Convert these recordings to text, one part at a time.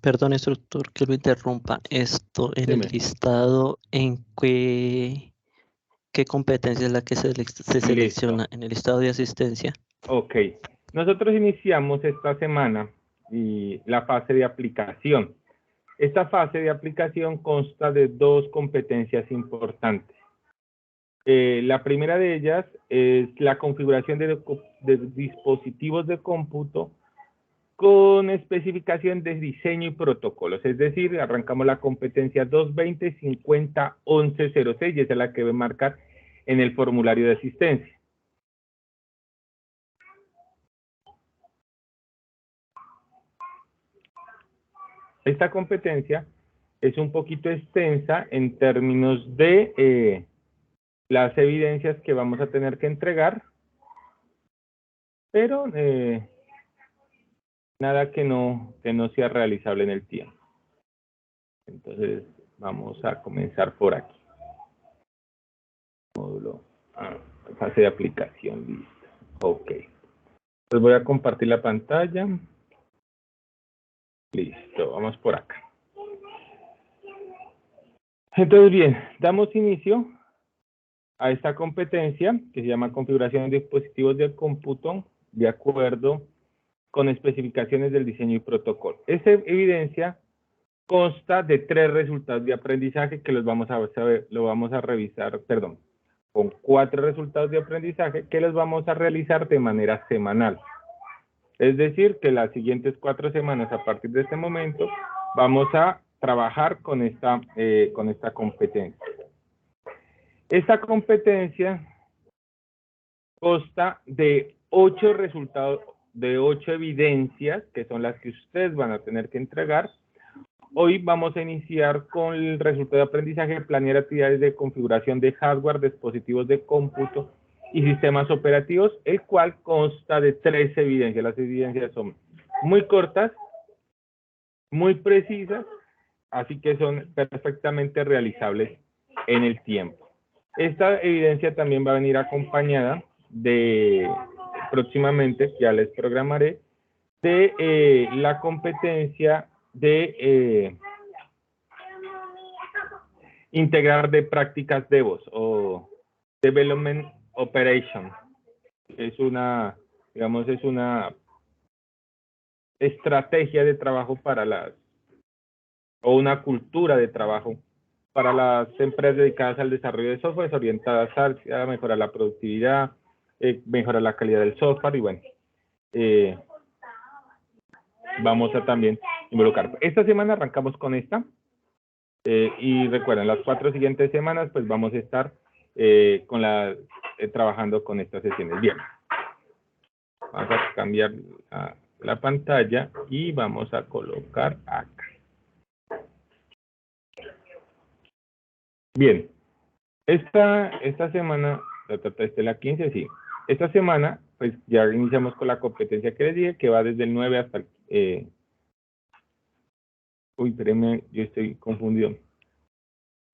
Perdón, instructor, que lo interrumpa. Esto en el Dime. listado, ¿en qué competencia es la que se Listo. selecciona en el listado de asistencia? Ok. Nosotros iniciamos esta semana la fase de aplicación. Esta fase de aplicación consta de dos competencias importantes. La primera de ellas es la configuración de dispositivos de cómputo con especificación de diseño y protocolos. Es decir, arrancamos la competencia 220-50-1106 y esa es la que debe marcar en el formulario de asistencia. Esta competencia es un poquito extensa en términos de las evidencias que vamos a tener que entregar, pero nada que no sea realizable en el tiempo. Entonces, vamos a comenzar por aquí. Módulo, fase de aplicación, listo. Ok. Entonces voy a compartir la pantalla. Listo, vamos por acá. Entonces, bien, damos inicio a esta competencia que se llama configuración de dispositivos de cómputo de acuerdo con especificaciones del diseño y protocolo. Esta evidencia consta de 3 resultados de aprendizaje que lo vamos a revisar, perdón, con 4 resultados de aprendizaje que los vamos a realizar de manera semanal. Es decir, que las siguientes 4 semanas a partir de este momento vamos a trabajar con esta competencia. Esta competencia consta de 8 resultados, de 8 evidencias, que son las que ustedes van a tener que entregar. Hoy vamos a iniciar con el resultado de aprendizaje, planear actividades de configuración de hardware, dispositivos de cómputo y sistemas operativos, el cual consta de 3 evidencias. Las evidencias son muy cortas, muy precisas, así que son perfectamente realizables en el tiempo. Esta evidencia también va a venir acompañada de, próximamente, ya les programaré, de la competencia de integrar de prácticas DevOps o Development Operation. Es una, digamos, es una estrategia de trabajo o una cultura de trabajo para las empresas dedicadas al desarrollo de software orientadas a mejorar la productividad, mejorar la calidad del software y bueno, vamos a también involucrar. Esta semana arrancamos con esta y recuerden, las 4 siguientes semanas pues vamos a estar trabajando con estas sesiones. Bien, vamos a cambiar la pantalla y vamos a colocar acá. Bien, esta semana, esta es la 15, sí. Esta semana, pues ya iniciamos con la competencia que les dije, que va desde el 9 hasta el... uy, espérenme, yo estoy confundido.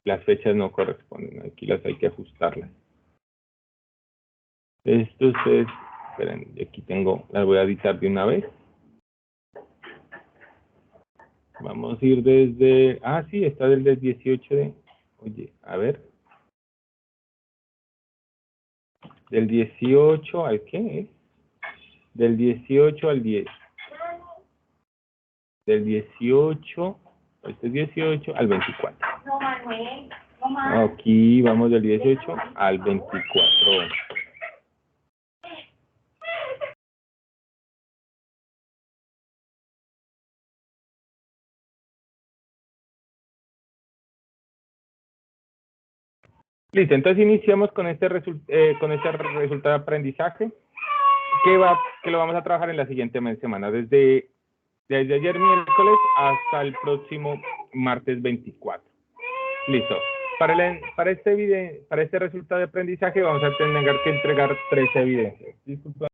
Las fechas no corresponden, aquí las hay que ajustarlas. Esto ustedes, esperen, aquí tengo, las voy a editar de una vez. Vamos a ir desde, sí, está desde el 18 de, oye, a ver. Del 18 al qué es? Del 18 al 10. Del 18, este es 18 al 24. No, Manuel, no más. Aquí vamos del 18 al 24. Listo, entonces iniciamos con este resultado de aprendizaje que lo vamos a trabajar en la siguiente semana, desde ayer miércoles hasta el próximo martes 24. Listo. Para este resultado de aprendizaje vamos a tener que entregar 3 evidencias. Disculpa.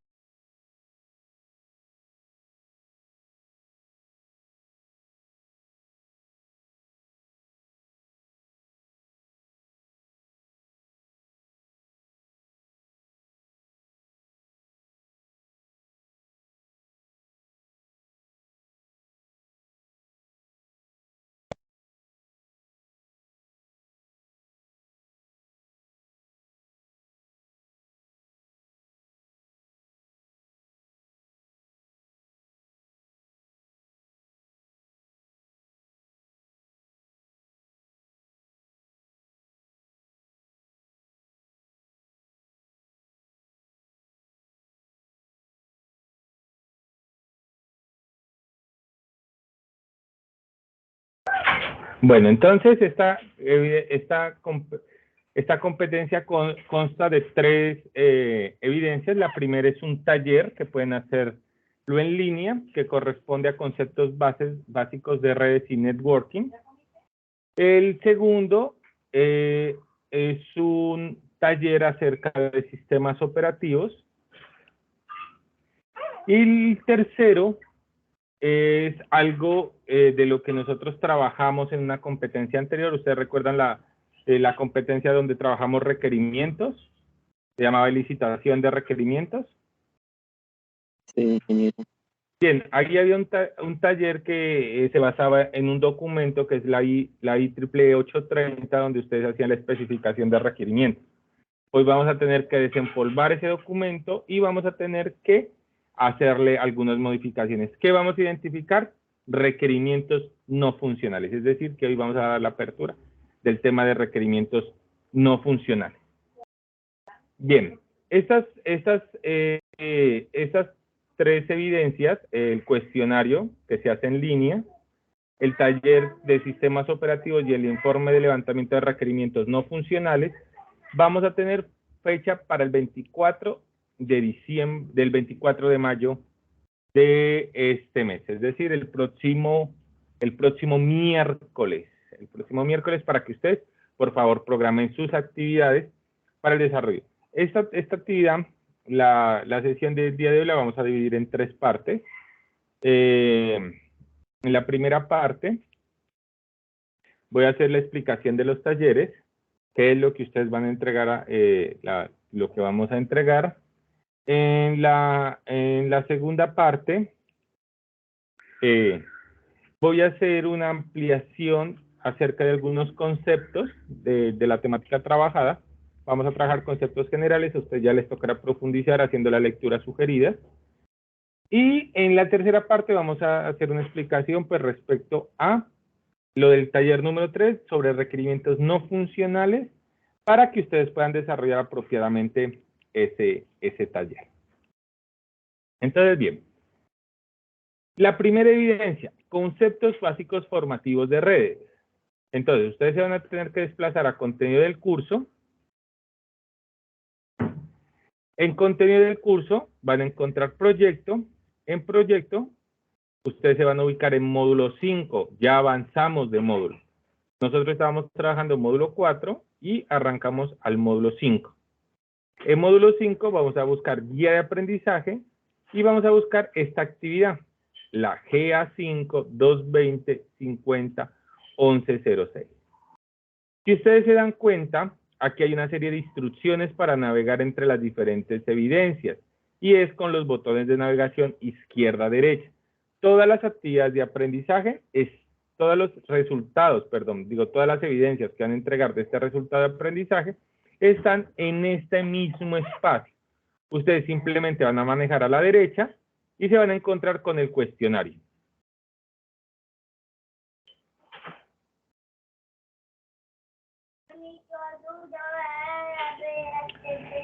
Bueno, entonces esta competencia consta de 3 evidencias. La primera es un taller que pueden hacerlo en línea, que corresponde a conceptos básicos de redes y networking. El segundo es un taller acerca de sistemas operativos. Y el tercero es algo de lo que nosotros trabajamos en una competencia anterior. Ustedes recuerdan la competencia donde trabajamos requerimientos, se llamaba licitación de requerimientos. Sí. Bien, aquí había un taller que se basaba en un documento que es la IEEE 830, donde ustedes hacían la especificación de requerimientos. Hoy vamos a tener que desempolvar ese documento y vamos a tener que hacerle algunas modificaciones. ¿Qué vamos a identificar? Requerimientos no funcionales. Es decir, que hoy vamos a dar la apertura del tema de requerimientos no funcionales. Bien, estas 3 evidencias, el cuestionario que se hace en línea, el taller de sistemas operativos y el informe de levantamiento de requerimientos no funcionales, vamos a tener fecha para el 24 de mayo de este mes, es decir, el próximo miércoles. El próximo miércoles, para que ustedes, por favor, programen sus actividades para el desarrollo. Esta actividad, la sesión del día de hoy la vamos a dividir en 3 partes. En la primera parte voy a hacer la explicación de los talleres, qué es lo que ustedes van a entregar, lo que vamos a entregar. En la segunda parte voy a hacer una ampliación acerca de algunos conceptos de la temática trabajada. Vamos a trabajar conceptos generales, a ustedes ya les tocará profundizar haciendo la lectura sugerida. Y en la tercera parte vamos a hacer una explicación pues respecto a lo del taller número 3 sobre requerimientos no funcionales para que ustedes puedan desarrollar apropiadamente ese taller. Entonces, bien. La primera evidencia, conceptos básicos formativos de redes. Entonces, ustedes se van a tener que desplazar a contenido del curso. En contenido del curso van a encontrar proyecto. En proyecto, ustedes se van a ubicar en módulo 5. Ya avanzamos de módulo. Nosotros estábamos trabajando en módulo 4 y arrancamos al módulo 5. En módulo 5 vamos a buscar guía de aprendizaje y vamos a buscar esta actividad, la GA5 220 50 1106. Si ustedes se dan cuenta, aquí hay una serie de instrucciones para navegar entre las diferentes evidencias y es con los botones de navegación izquierda-derecha. Todas las actividades de aprendizaje, todos los resultados, todas las evidencias que van a entregar de este resultado de aprendizaje están en este mismo espacio. Ustedes simplemente van a manejar a la derecha y se van a encontrar con el cuestionario.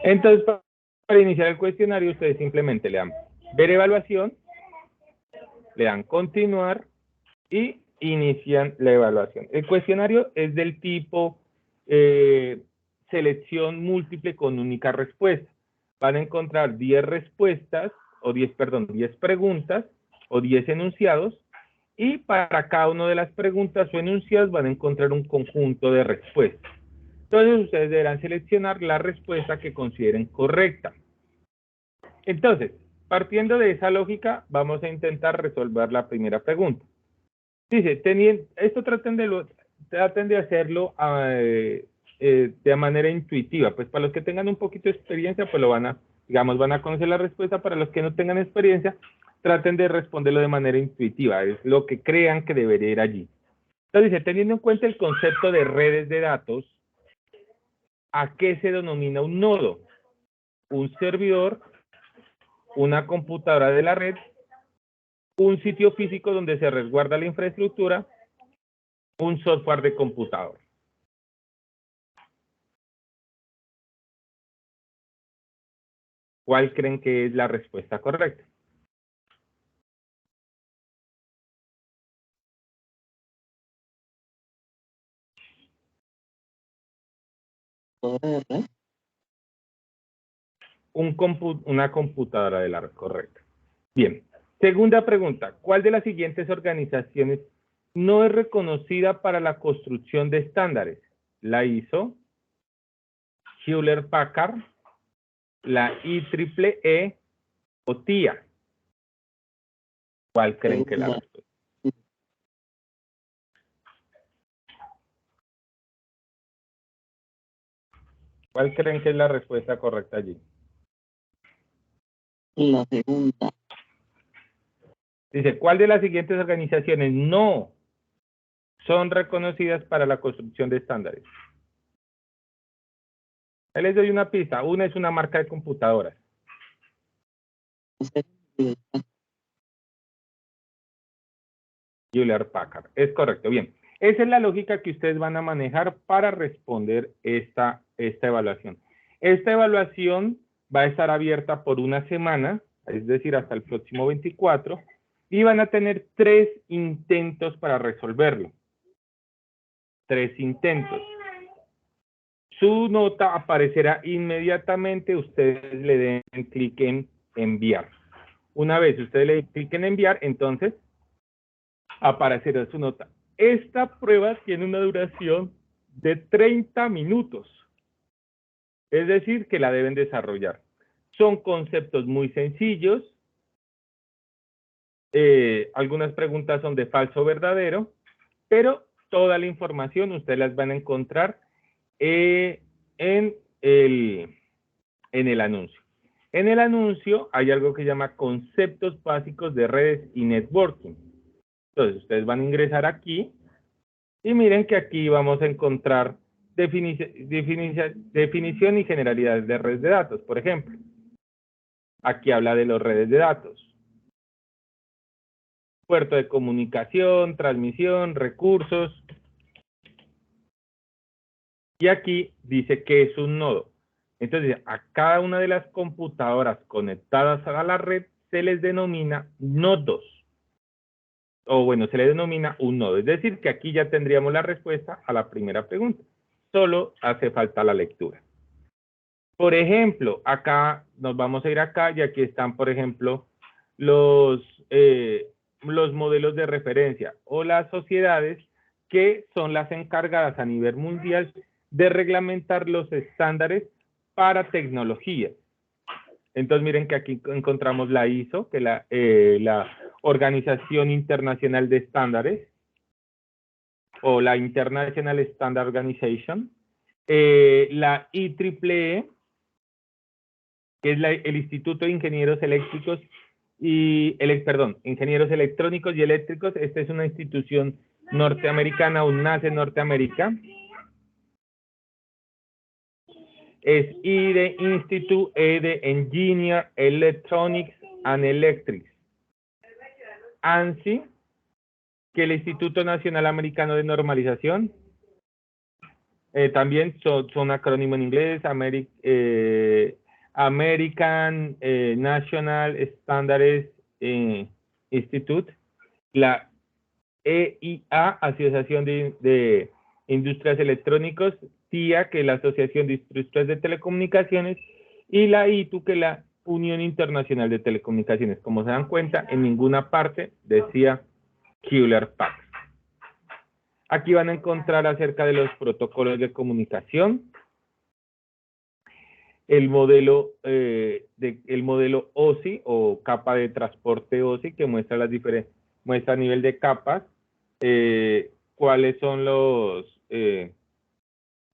Entonces, para iniciar el cuestionario, ustedes simplemente le dan ver evaluación, le dan continuar y inician la evaluación. El cuestionario es del tipo selección múltiple con única respuesta. Van a encontrar 10 respuestas, o 10 preguntas, o 10 enunciados, y para cada una de las preguntas o enunciados van a encontrar un conjunto de respuestas. Entonces, ustedes deberán seleccionar la respuesta que consideren correcta. Entonces, partiendo de esa lógica, vamos a intentar resolver la primera pregunta. Dice, esto traten de hacerlo de manera intuitiva. Pues para los que tengan un poquito de experiencia, pues van a conocer la respuesta. Para los que no tengan experiencia, traten de responderlo de manera intuitiva. Es lo que crean que debería ir allí. Entonces dice, teniendo en cuenta el concepto de redes de datos, ¿a qué se denomina un nodo? Un servidor, una computadora de la red, un sitio físico donde se resguarda la infraestructura, un software de computador. ¿Cuál creen que es la respuesta correcta? computadora de red. Una computadora de la red, correcto. Bien. Segunda pregunta. ¿Cuál de las siguientes organizaciones no es reconocida para la construcción de estándares? La ISO, Hewlett Packard, la IEEE o TIA. ¿Cuál creen que es la respuesta? ¿Cuál creen que es la respuesta correcta allí? La segunda. Dice, ¿cuál de las siguientes organizaciones no son reconocidas para la construcción de estándares? Ahí les doy una pista. Una es una marca de computadoras. Hewlett Packard. Es correcto. Bien. Esa es la lógica que ustedes van a manejar para responder esta evaluación. Esta evaluación va a estar abierta por una semana, es decir, hasta el próximo 24, y van a tener 3 intentos para resolverlo. 3 intentos. Su nota aparecerá inmediatamente, ustedes le den clic en enviar. Una vez ustedes le den clic en enviar, entonces aparecerá su nota. Esta prueba tiene una duración de 30 minutos. Es decir, que la deben desarrollar. Son conceptos muy sencillos. Algunas preguntas son de falso o verdadero, pero toda la información ustedes las van a encontrar en el anuncio. En el anuncio hay algo que se llama conceptos básicos de redes y networking. Entonces, ustedes van a ingresar aquí y miren que aquí vamos a encontrar definición y generalidades de redes de datos. Por ejemplo, aquí habla de las redes de datos. Puerto de comunicación, transmisión, recursos. Y aquí dice que es un nodo. Entonces, a cada una de las computadoras conectadas a la red se les denomina nodos. O bueno, se le denomina un nodo. Es decir, que aquí ya tendríamos la respuesta a la primera pregunta. Solo hace falta la lectura. Por ejemplo, acá nos vamos a ir acá y aquí están, por ejemplo, los modelos de referencia o las sociedades que son las encargadas a nivel mundial de reglamentar los estándares para tecnología. Entonces miren que aquí encontramos la ISO, que es la Organización Internacional de Estándares, o la International Standard Organization, la IEEE, que es el Instituto de Ingenieros Eléctricos Ingenieros Electrónicos y Eléctricos. Esta es una institución norteamericana, nace en Norteamérica. Es IDE, Institute de Engineer Electronics and Electrics. ANSI, que el Instituto Nacional Americano de Normalización. También son acrónimo en inglés, American National Standards Institute, la EIA, Asociación de Industrias Electrónicos, TIA, que es la Asociación de Industrias de Telecomunicaciones, y la ITU, que es la Unión Internacional de Telecomunicaciones. Como se dan cuenta, en ninguna parte decía Hewlett Packard. Aquí van a encontrar acerca de los protocolos de comunicación, el modelo OSI o capa de transporte OSI, que muestra muestra a nivel de capas, cuáles son los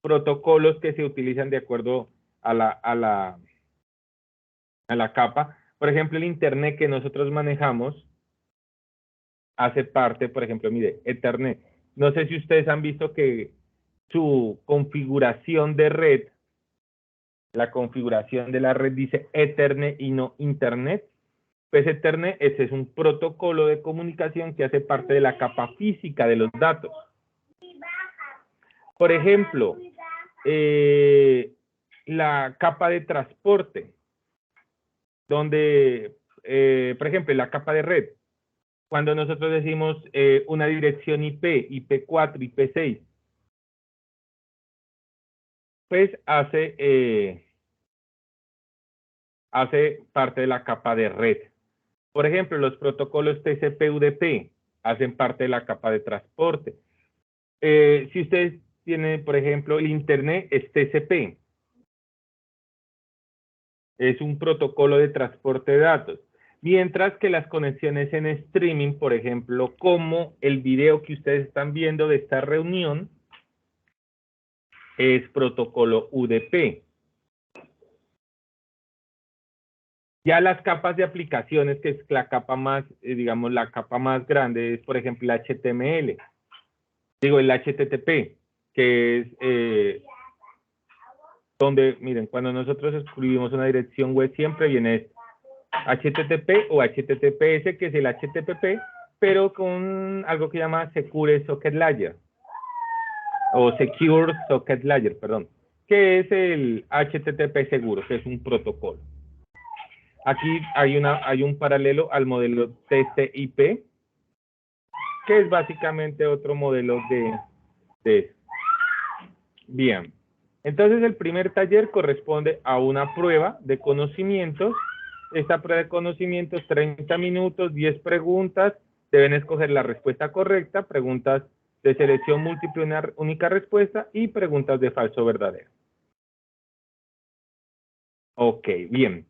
protocolos que se utilizan de acuerdo a la capa. Por ejemplo, el Internet que nosotros manejamos hace parte, por ejemplo, mire, Ethernet. No sé si ustedes han visto que su configuración de red, la configuración de la red dice Ethernet y no Internet. Pues Ethernet ese es un protocolo de comunicación que hace parte de la capa física de los datos. Por ejemplo, la capa de transporte, donde, por ejemplo, la capa de red, cuando nosotros decimos una dirección IP, IP4, IP6, pues hace parte de la capa de red. Por ejemplo, los protocolos TCP/UDP hacen parte de la capa de transporte. Si ustedes tienen, por ejemplo, el Internet es TCP. Es un protocolo de transporte de datos. Mientras que las conexiones en streaming, por ejemplo, como el video que ustedes están viendo de esta reunión, es protocolo UDP. Ya las capas de aplicaciones, que es la capa más, digamos, la capa más grande, es, por ejemplo, el HTML. Digo, el HTTP, que es donde, miren, cuando nosotros escribimos una dirección web, siempre viene HTTP o HTTPS, que es el HTTP, pero con algo que llama Secure Socket Layer, o Secure Socket Layer, perdón, que es el HTTP seguro, que es un protocolo. Aquí hay un paralelo al modelo TCP/IP, que es básicamente otro modelo de eso. Bien, entonces el primer taller corresponde a una prueba de conocimientos. Esta prueba de conocimientos, 30 minutos, 10 preguntas, deben escoger la respuesta correcta, preguntas de selección múltiple, una única respuesta, y preguntas de falso o verdadero. Ok, bien.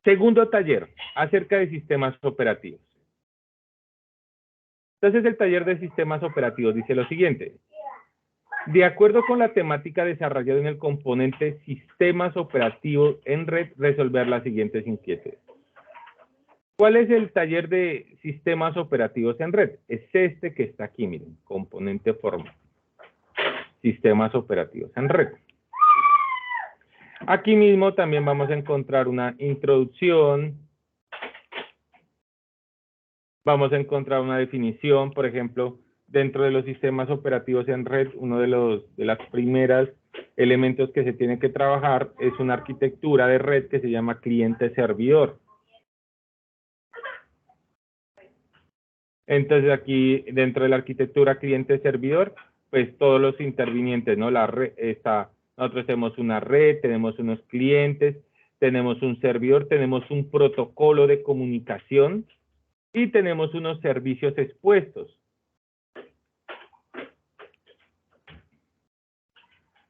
Segundo taller, acerca de sistemas operativos. Entonces el taller de sistemas operativos dice lo siguiente. De acuerdo con la temática desarrollada en el componente sistemas operativos en red, resolver las siguientes inquietudes. ¿Cuál es el taller de sistemas operativos en red? Es este que está aquí, miren, componente forma. Sistemas operativos en red. Aquí mismo también vamos a encontrar una introducción. Vamos a encontrar una definición, por ejemplo, dentro de los sistemas operativos en red, uno de las primeras elementos que se tiene que trabajar es una arquitectura de red que se llama cliente-servidor. Entonces aquí, dentro de la arquitectura cliente-servidor, pues todos los intervinientes, ¿no? Nosotros tenemos una red, tenemos unos clientes, tenemos un servidor, tenemos un protocolo de comunicación y tenemos unos servicios expuestos.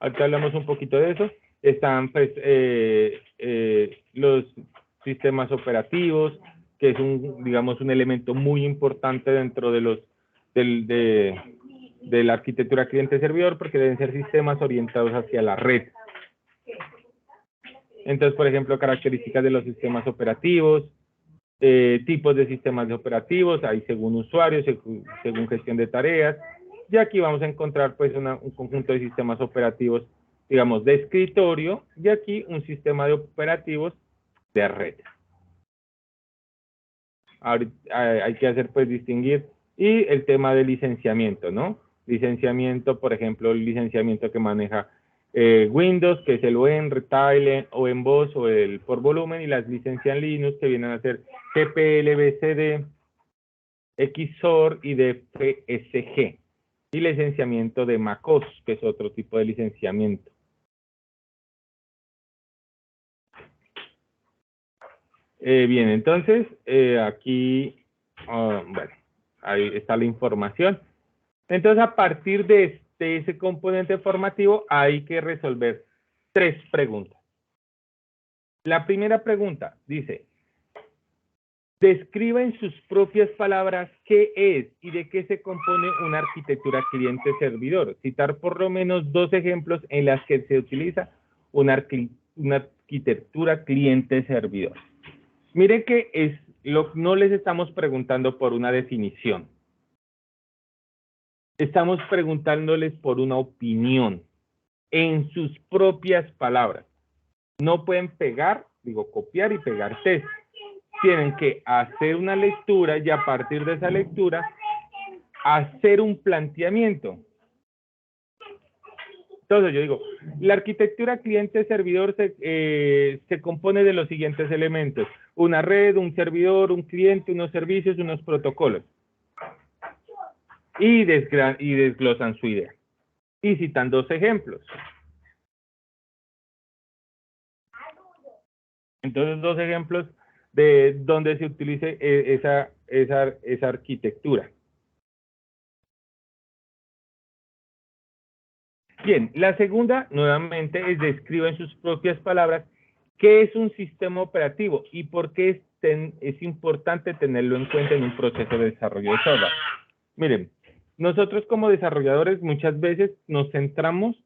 Ahorita hablamos un poquito de eso. Están pues los sistemas operativos, que es digamos, un elemento muy importante dentro de la arquitectura cliente-servidor, porque deben ser sistemas orientados hacia la red. Entonces, por ejemplo, características de los sistemas operativos, tipos de sistemas operativos, hay según usuarios, según gestión de tareas. Y aquí vamos a encontrar pues un conjunto de sistemas operativos, digamos, de escritorio, y aquí un sistema de operativos de red. Ahorita, hay que hacer pues distinguir, y el tema de licenciamiento, ¿no? Licenciamiento, por ejemplo, el licenciamiento que maneja Windows, que es el OEN, Retail, o en voz, o el por volumen, y las licencias Linux, que vienen a ser GPL, BCD, XOR y DFSG. Y licenciamiento de MacOS, que es otro tipo de licenciamiento. Bien, entonces, aquí, bueno, ahí está la información. Entonces, a partir de ese componente formativo, hay que resolver 3 preguntas. La primera pregunta dice, describa en sus propias palabras qué es y de qué se compone una arquitectura cliente-servidor. Citar por lo menos 2 ejemplos en las que se utiliza una arquitectura cliente-servidor. Miren que no les estamos preguntando por una definición. Estamos preguntándoles por una opinión en sus propias palabras. No pueden copiar y pegar texto. Tienen que hacer una lectura y a partir de esa lectura hacer un planteamiento. Entonces yo digo, la arquitectura cliente-servidor se compone de los siguientes elementos: una red, un servidor, un cliente, unos servicios, unos protocolos. Y desglosan su idea. Y citan 2 ejemplos. Entonces, dos ejemplos de donde se utilice esa arquitectura. Bien, la segunda, nuevamente, es describe en sus propias palabras qué es un sistema operativo y por qué es importante tenerlo en cuenta en un proceso de desarrollo de software. Miren, nosotros como desarrolladores muchas veces nos centramos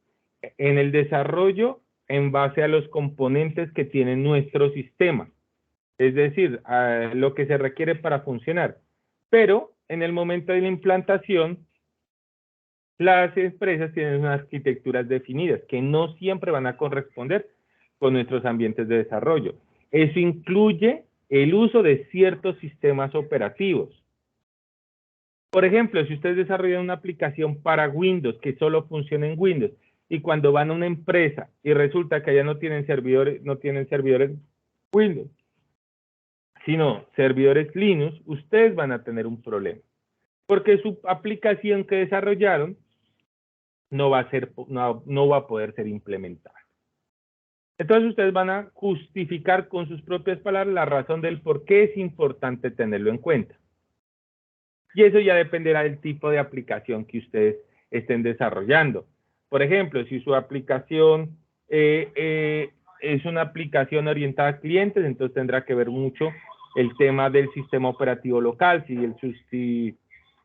en el desarrollo en base a los componentes que tiene nuestro sistema, es decir, a lo que se requiere para funcionar. Pero en el momento de la implantación, las empresas tienen unas arquitecturas definidas que no siempre van a corresponder con nuestros ambientes de desarrollo. Eso incluye el uso de ciertos sistemas operativos. Por ejemplo, si ustedes desarrollan una aplicación para Windows que solo funciona en Windows y cuando van a una empresa y resulta que allá no tienen servidores Windows, sino servidores Linux, ustedes van a tener un problema. Porque su aplicación que desarrollaron no va a poder ser implementada. Entonces ustedes van a justificar con sus propias palabras la razón del por qué es importante tenerlo en cuenta. Y eso ya dependerá del tipo de aplicación que ustedes estén desarrollando. Por ejemplo, si su aplicación es una aplicación orientada a clientes, entonces tendrá que ver mucho el tema del sistema operativo local, si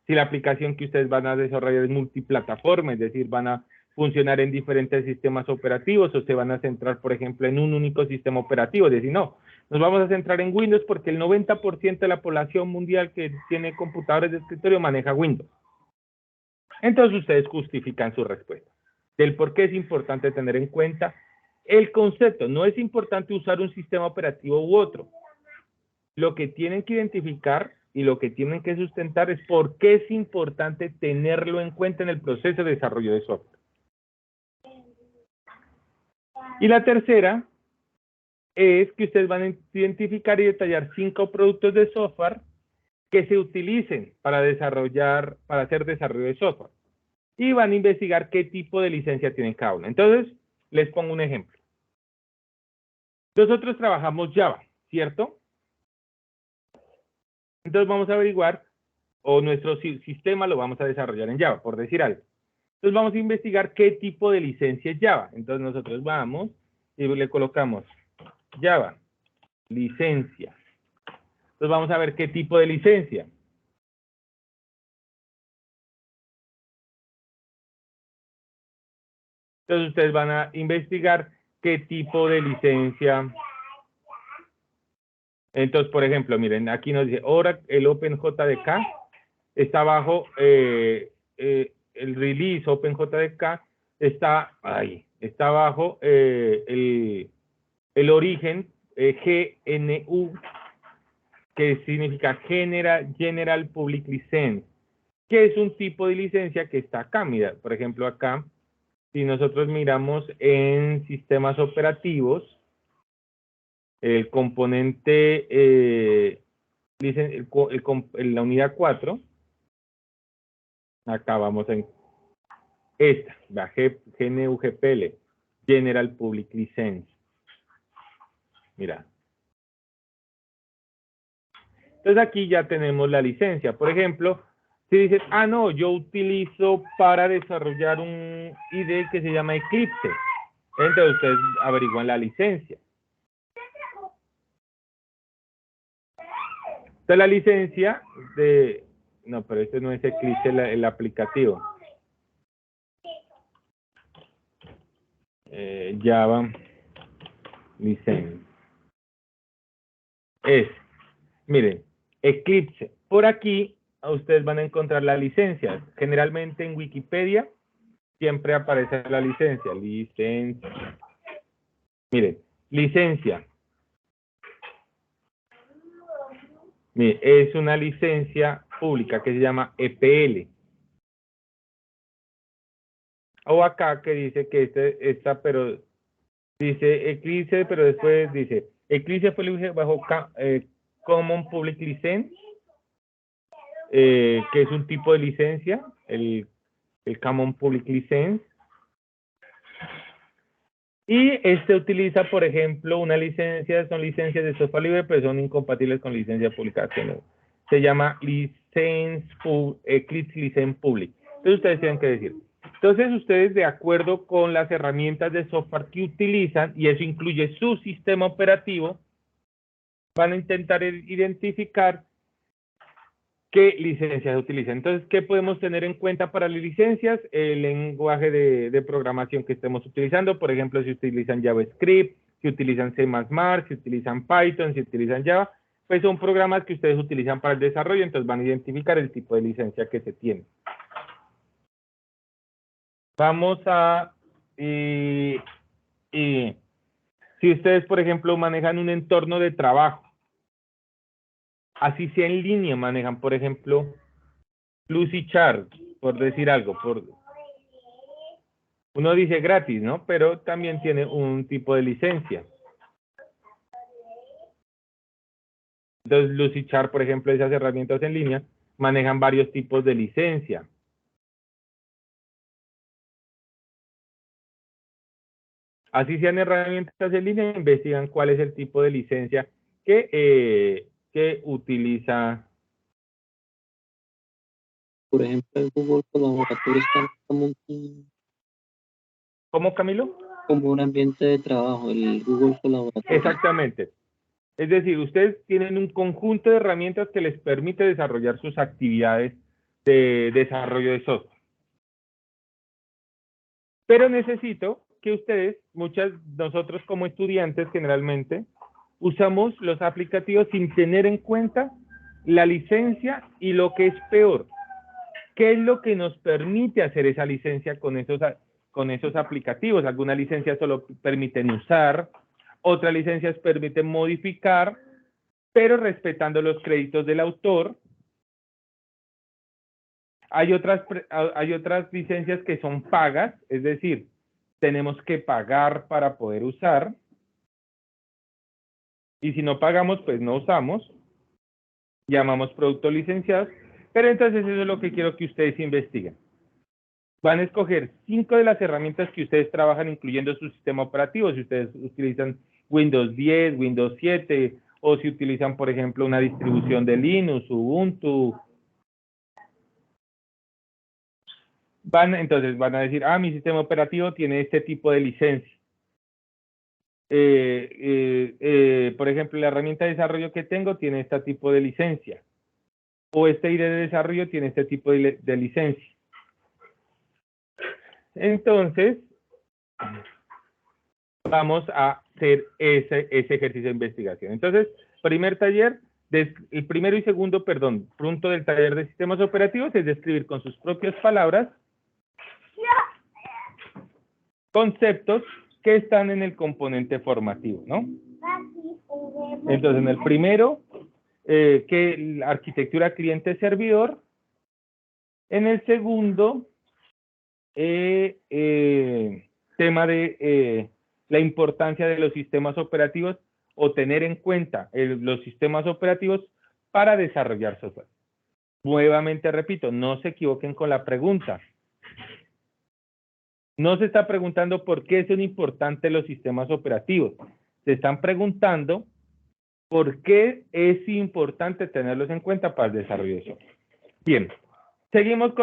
la aplicación que ustedes van a desarrollar es multiplataforma, es decir, van a funcionar en diferentes sistemas operativos o se van a centrar, por ejemplo, en un único sistema operativo, es decir, no, nos vamos a centrar en Windows porque el 90% de la población mundial que tiene computadores de escritorio maneja Windows. Entonces ustedes justifican su respuesta del por qué es importante tener en cuenta el concepto. No es importante usar un sistema operativo u otro. Lo que tienen que identificar y lo que tienen que sustentar es por qué es importante tenerlo en cuenta en el proceso de desarrollo de software. Y la tercera es que ustedes van a identificar y detallar 5 productos de software que se utilicen para hacer desarrollo de software. Y van a investigar qué tipo de licencia tienen cada uno. Entonces, les pongo un ejemplo. Nosotros trabajamos Java, ¿cierto? Entonces vamos a averiguar, o nuestro sistema lo vamos a desarrollar en Java, por decir algo. Entonces vamos a investigar qué tipo de licencia es Java. Entonces nosotros vamos y le colocamos Java, licencia. Entonces vamos a ver qué tipo de licencia. Entonces ustedes van a investigar qué tipo de licencia. Entonces, por ejemplo, miren, aquí nos dice, ahora el OpenJDK está bajo el release OpenJDK, está bajo el origen GNU, que significa General Public License, que es un tipo de licencia que está acá. Mira, por ejemplo, acá, si nosotros miramos en sistemas operativos, el componente, la unidad 4, acá vamos en esta, la GNU-GPL, General Public License. Mira. Entonces aquí ya tenemos la licencia. Por ejemplo, si dices, no, yo utilizo para desarrollar un IDE que se llama Eclipse. Entonces ustedes averiguan la licencia. Entonces la licencia de... No, pero este no es Eclipse el aplicativo. Java License. Miren, Eclipse. Por aquí ustedes van a encontrar la licencia. Generalmente en Wikipedia siempre aparece la licencia. Licencia. Miren, licencia. Miren, es una licencia pública que se llama EPL. O acá que dice que pero dice Eclipse, pero después dice Eclipse fue bajo Common Public License, que es un tipo de licencia, el Common Public License. Y este utiliza, por ejemplo, una licencia, son licencias de software libre, pero son incompatibles con licencia pública. Se llama Eclipse License Public. Entonces ustedes tienen que decir. Entonces ustedes, de acuerdo con las herramientas de software que utilizan, y eso incluye su sistema operativo, van a intentar identificar qué licencias utilizan. Entonces, ¿qué podemos tener en cuenta para las licencias? El lenguaje de programación que estemos utilizando. Por ejemplo, si utilizan JavaScript, si utilizan C++, si utilizan Python, si utilizan Java, pues son programas que ustedes utilizan para el desarrollo, entonces van a identificar el tipo de licencia que se tiene. Vamos a... si ustedes, por ejemplo, manejan un entorno de trabajo, así sea en línea, manejan, por ejemplo, Lucidchart, por decir algo. Uno dice gratis, ¿no? Pero también tiene un tipo de licencia. Entonces, Lucidchart, por ejemplo, esas herramientas en línea, manejan varios tipos de licencia. Así sean herramientas en línea, investigan cuál es el tipo de licencia que utiliza. Por ejemplo, el Google Colaboratorio está ¿Cómo, Camilo? como un ambiente de trabajo, el Google Colaboratorio. Exactamente. Es decir, ustedes tienen un conjunto de herramientas que les permite desarrollar sus actividades de desarrollo de software. Pero necesito que ustedes, nosotros como estudiantes generalmente, usamos los aplicativos sin tener en cuenta la licencia y lo que es peor. ¿Qué es lo que nos permite hacer esa licencia con esos aplicativos? Algunas licencias solo permiten usar, otras licencias permiten modificar, pero respetando los créditos del autor. Hay otras licencias que son pagas, es decir, tenemos que pagar para poder usar. Y si no pagamos, pues no usamos. Llamamos productos licenciados. Pero entonces eso es lo que quiero que ustedes investiguen. Van a escoger 5 de las herramientas que ustedes trabajan, incluyendo su sistema operativo. Si ustedes utilizan Windows 10, Windows 7, o si utilizan, por ejemplo, una distribución de Linux, Ubuntu. Entonces van a decir, mi sistema operativo tiene este tipo de licencia. Por ejemplo, la herramienta de desarrollo que tengo tiene este tipo de licencia. O este ID de desarrollo tiene este tipo de licencia. Entonces, vamos a hacer ese ejercicio de investigación. Entonces, primer taller, el primero y segundo, punto del taller de sistemas operativos es describir con sus propias palabras conceptos que están en el componente formativo, ¿no? Entonces, en el primero, que la arquitectura cliente-servidor. En el segundo, tema de la importancia de los sistemas operativos o tener en cuenta los sistemas operativos para desarrollar software. Nuevamente repito, no se equivoquen con la pregunta. No se está preguntando por qué son importantes los sistemas operativos. Se están preguntando por qué es importante tenerlos en cuenta para el desarrollo de software. Bien, seguimos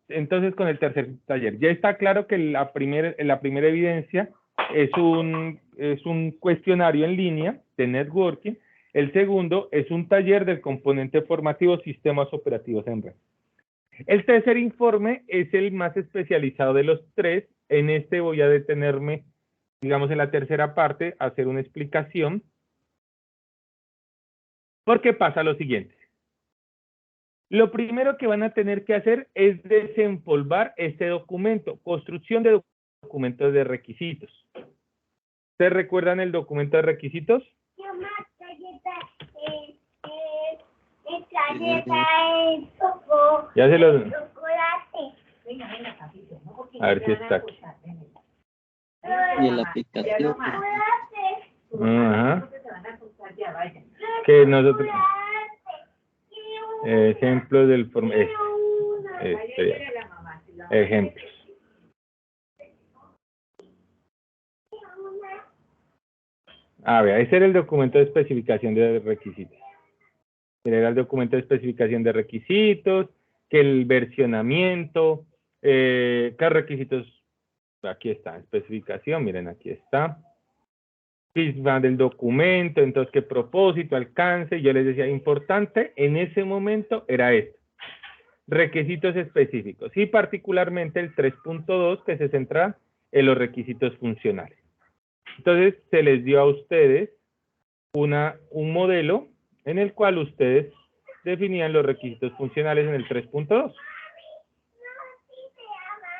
entonces con el tercer taller. Ya está claro que la primera evidencia es un cuestionario en línea de networking. El segundo es un taller del componente formativo sistemas operativos en red. El tercer informe es el más especializado de los tres. En este voy a detenerme, digamos, en la tercera parte, a hacer una explicación. Porque pasa lo siguiente. Lo primero que van a tener que hacer es desempolvar este documento, construcción de documentos de requisitos. ¿Ustedes recuerdan el documento de requisitos? Ya se los... A ver si está aquí. Y el aplicativo. Ajá. Que nosotros... Ejemplos del ejemplos. A ver, ese era el documento de especificación de requisitos. Era el documento de especificación de requisitos, que el versionamiento, qué requisitos, aquí está, especificación, miren, aquí está. Feedback del documento, entonces qué propósito, alcance, yo les decía, importante en ese momento era esto. Requisitos específicos y particularmente el 3.2 que se centra en los requisitos funcionales. Entonces se les dio a ustedes un modelo en el cual ustedes definían los requisitos funcionales en el 3.2.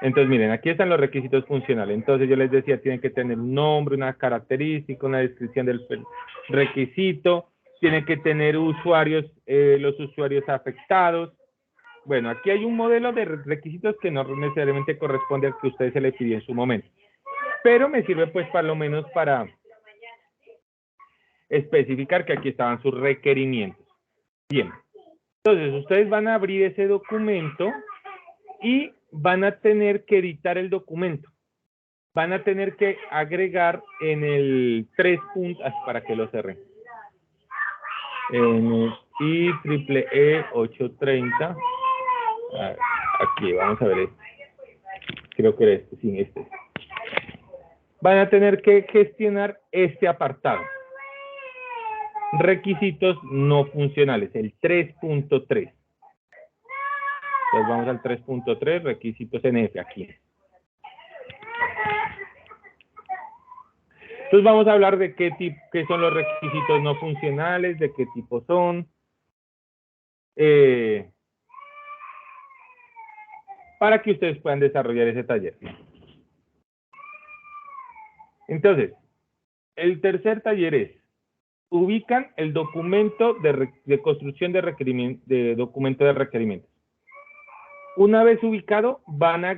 Entonces miren, aquí están los requisitos funcionales. Entonces yo les decía, tienen que tener un nombre, una característica, una descripción del requisito, tienen que tener usuarios, los usuarios afectados. Bueno, aquí hay un modelo de requisitos que no necesariamente corresponde al que a ustedes se les pidió en su momento. Pero me sirve pues para lo menos para especificar que aquí estaban sus requerimientos. Bien, entonces ustedes van a abrir ese documento y van a tener que editar el documento. Van a tener que agregar en el 3 puntos, para que lo cerren. En el IEEE 830. Aquí, vamos a ver este. Creo que era este, sí, este. Van a tener que gestionar este apartado. Requisitos no funcionales, el 3.3. Entonces vamos al 3.3, requisitos NF, aquí. Entonces vamos a hablar de qué son los requisitos no funcionales, de qué tipo son. Para que ustedes puedan desarrollar ese taller. Entonces, el tercer taller es, ubican el documento de construcción de documento de requerimientos. Una vez ubicado, van a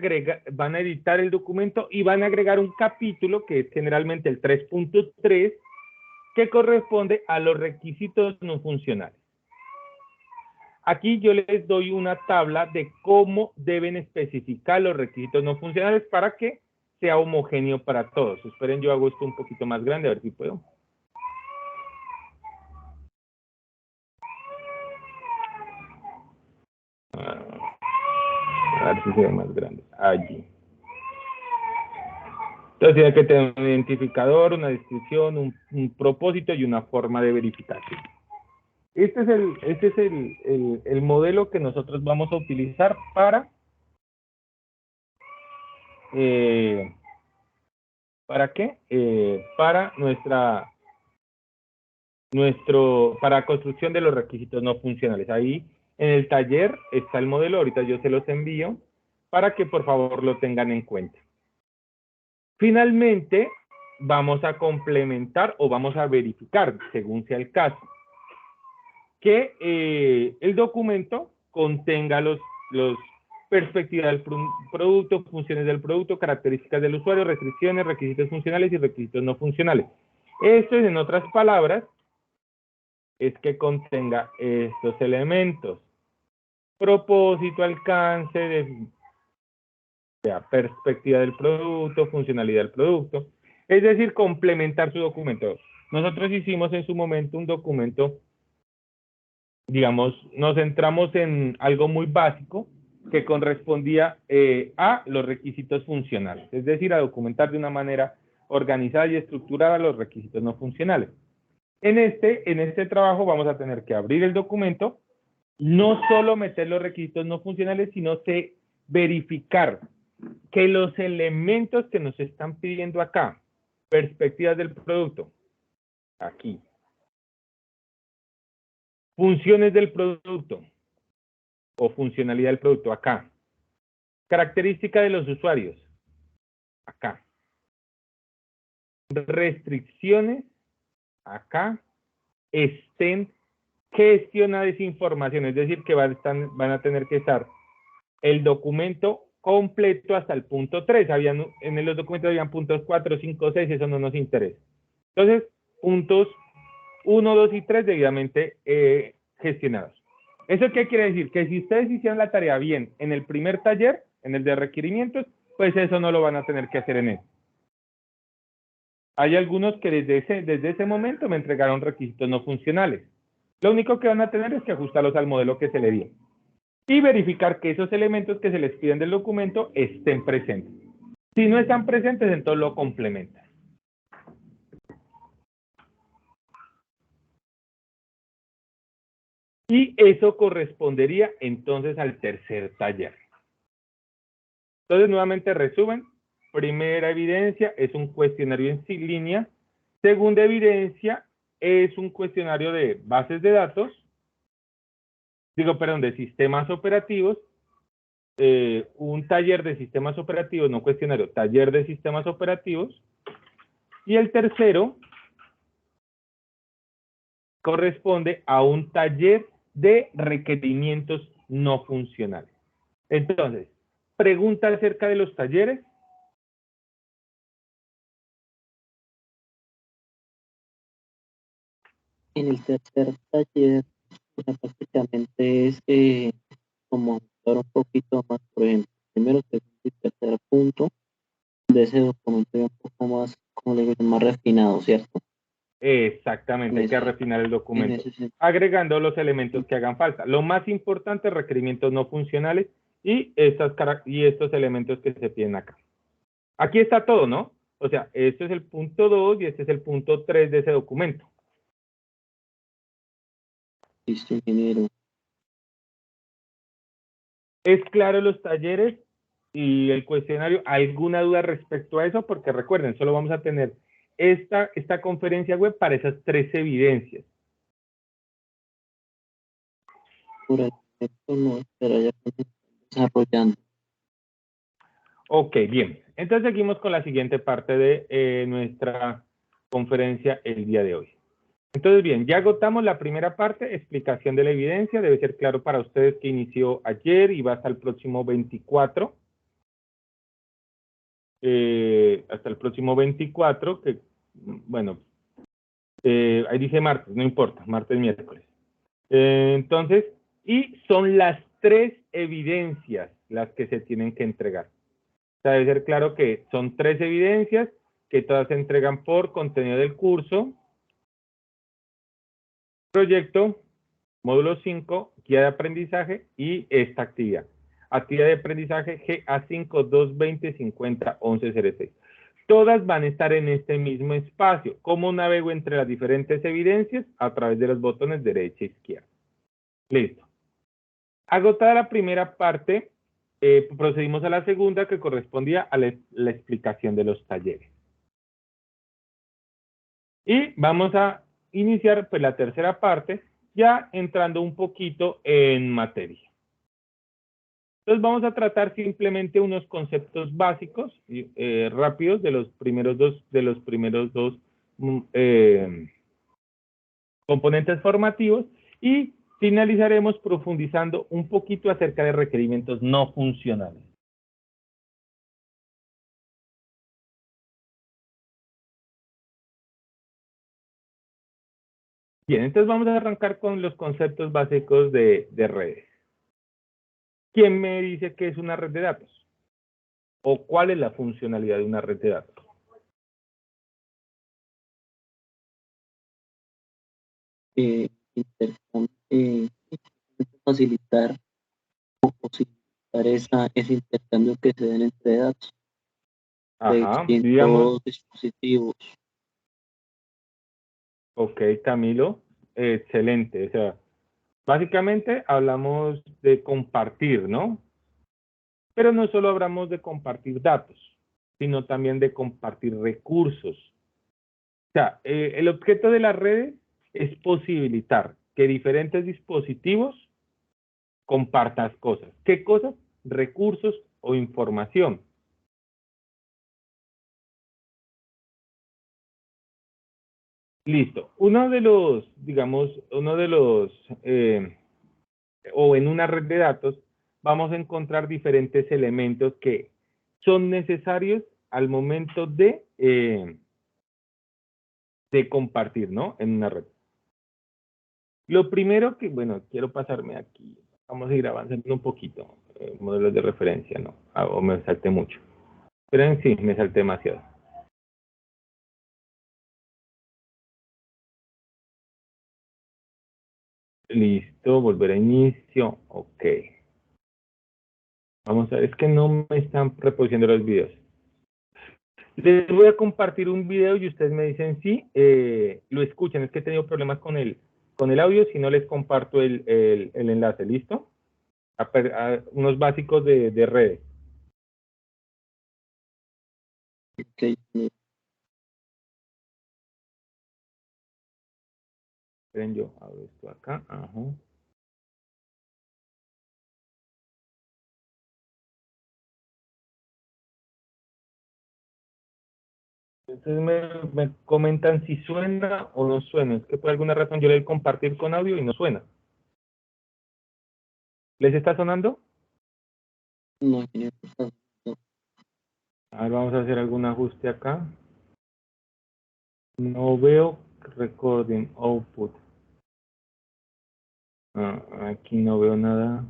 editar el documento y van a agregar un capítulo, que es generalmente el 3.3, que corresponde a los requisitos no funcionales. Aquí yo les doy una tabla de cómo deben especificar los requisitos no funcionales para que sea homogéneo para todos. Esperen, yo hago esto un poquito más grande, a ver si puedo. A ver si se ve más grande. Allí. Entonces tiene que tener un identificador, una descripción, un propósito y una forma de verificación. Este es el modelo que nosotros vamos a utilizar para ¿para qué? Para para construcción de los requisitos no funcionales. Ahí en el taller está el modelo, ahorita yo se los envío para que por favor lo tengan en cuenta. Finalmente, vamos a complementar o vamos a verificar, según sea el caso, que el documento contenga los perspectivas del producto, funciones del producto, características del usuario, restricciones, requisitos funcionales y requisitos no funcionales. Esto es, en otras palabras, es que contenga estos elementos: propósito, alcance, de perspectiva del producto, funcionalidad del producto. Es decir, complementar su documento. Nosotros hicimos en su momento un documento, digamos, nos centramos en algo muy básico que correspondía a los requisitos funcionales, es decir, a documentar de una manera organizada y estructurada los requisitos no funcionales. En este trabajo vamos a tener que abrir el documento, no solo meter los requisitos no funcionales, sino verificar que los elementos que nos están pidiendo acá, perspectivas del producto, aquí, funciones del producto o funcionalidad del producto, acá, característica de los usuarios, acá, restricciones, acá, estén gestionadas esa información, es decir, que van a tener que estar el documento completo hasta el punto 3. En los documentos habían puntos 4, 5, 6, eso no nos interesa. Entonces, puntos 1, 2 y 3 debidamente gestionados. ¿Eso qué quiere decir? Que si ustedes hicieron la tarea bien en el primer taller, en el de requerimientos, pues eso no lo van a tener que hacer en este. Hay algunos que desde ese momento me entregaron requisitos no funcionales. Lo único que van a tener es que ajustarlos al modelo que se le dio. Y verificar que esos elementos que se les piden del documento estén presentes. Si no están presentes, entonces lo complementan. Y eso correspondería entonces al tercer taller. Entonces, nuevamente resumen. Primera evidencia es un cuestionario en línea. Segunda evidencia es un cuestionario de bases de datos. De sistemas operativos. Un taller de sistemas operativos, no cuestionario, taller de sistemas operativos. Y el tercero corresponde a un taller de requerimientos no funcionales. Entonces, pregunta acerca de los talleres. En el tercer taller, o sea, prácticamente es como ajustar un poquito más, por ejemplo, primero, segundo y tercer punto de ese documento ya un poco más, como le digo, más refinado, ¿cierto? Exactamente, hay que refinar el documento, agregando los elementos que hagan falta. Lo más importante, requerimientos no funcionales y estos elementos que se piden acá. Aquí está todo, ¿no? O sea, este es el punto 2 y este es el punto 3 de ese documento. Listo, ingeniero. ¿Es claro los talleres y el cuestionario? ¿Alguna duda respecto a eso? Porque recuerden, solo vamos a tener esta conferencia web para esas 3 evidencias. Por el momento no, pero ya estamos desarrollando. Ok, bien. Entonces seguimos con la siguiente parte de nuestra conferencia el día de hoy. Entonces, bien, ya agotamos la primera parte, explicación de la evidencia. Debe ser claro para ustedes que inició ayer y va hasta el próximo 24. Hasta el próximo 24, que, bueno, ahí dice martes, no importa, martes, miércoles. Entonces, y son las 3 evidencias las que se tienen que entregar. O sea, debe ser claro que son 3 evidencias que todas se entregan por contenido del curso, proyecto, módulo 5, guía de aprendizaje y esta actividad. Actividad de aprendizaje GA5 220 50 11 06. Todas van a estar en este mismo espacio. ¿Cómo navego entre las diferentes evidencias? A través de los botones derecha e izquierda. Listo. Agotada la primera parte, procedimos a la segunda, que correspondía a la explicación de los talleres. Y vamos a iniciar pues la tercera parte, ya entrando un poquito en materia. Entonces vamos a tratar simplemente unos conceptos básicos rápidos de los primeros dos componentes formativos y finalizaremos profundizando un poquito acerca de requerimientos no funcionales. Bien, entonces vamos a arrancar con los conceptos básicos de redes. ¿Quién me dice qué es una red de datos? ¿O cuál es la funcionalidad de una red de datos? Facilitar o posibilitar ese intercambio que se den entre datos de Ajá, digamos. distintos dispositivos. Ok, Camilo, excelente. O sea, básicamente hablamos de compartir, ¿no? Pero no solo hablamos de compartir datos, sino también de compartir recursos. O sea, el objeto de las redes es posibilitar que diferentes dispositivos compartan cosas. ¿Qué cosas? Recursos o información. Listo. O en una red de datos, vamos a encontrar diferentes elementos que son necesarios al momento de compartir, ¿no? En una red. Lo primero que, bueno, quiero pasarme aquí. Vamos a ir avanzando un poquito. Modelos de referencia, ¿no? O me salté mucho. Pero en sí, me salté demasiado. Listo, volver a inicio. Ok. Vamos a ver, es que no me están reproduciendo los videos. Les voy a compartir un video y ustedes me dicen si lo escuchan. Es que he tenido problemas con el audio, si no les comparto el enlace. ¿Listo? Unos básicos de redes. Ok, Esperen, yo abro esto acá. Ajá. Entonces me comentan si suena o no suena. Es que por alguna razón yo le doy compartir con audio y no suena. ¿Les está sonando? no, ingeniero, está- A ver, vamos a hacer algún ajuste acá. No veo recording output. Aquí no veo nada.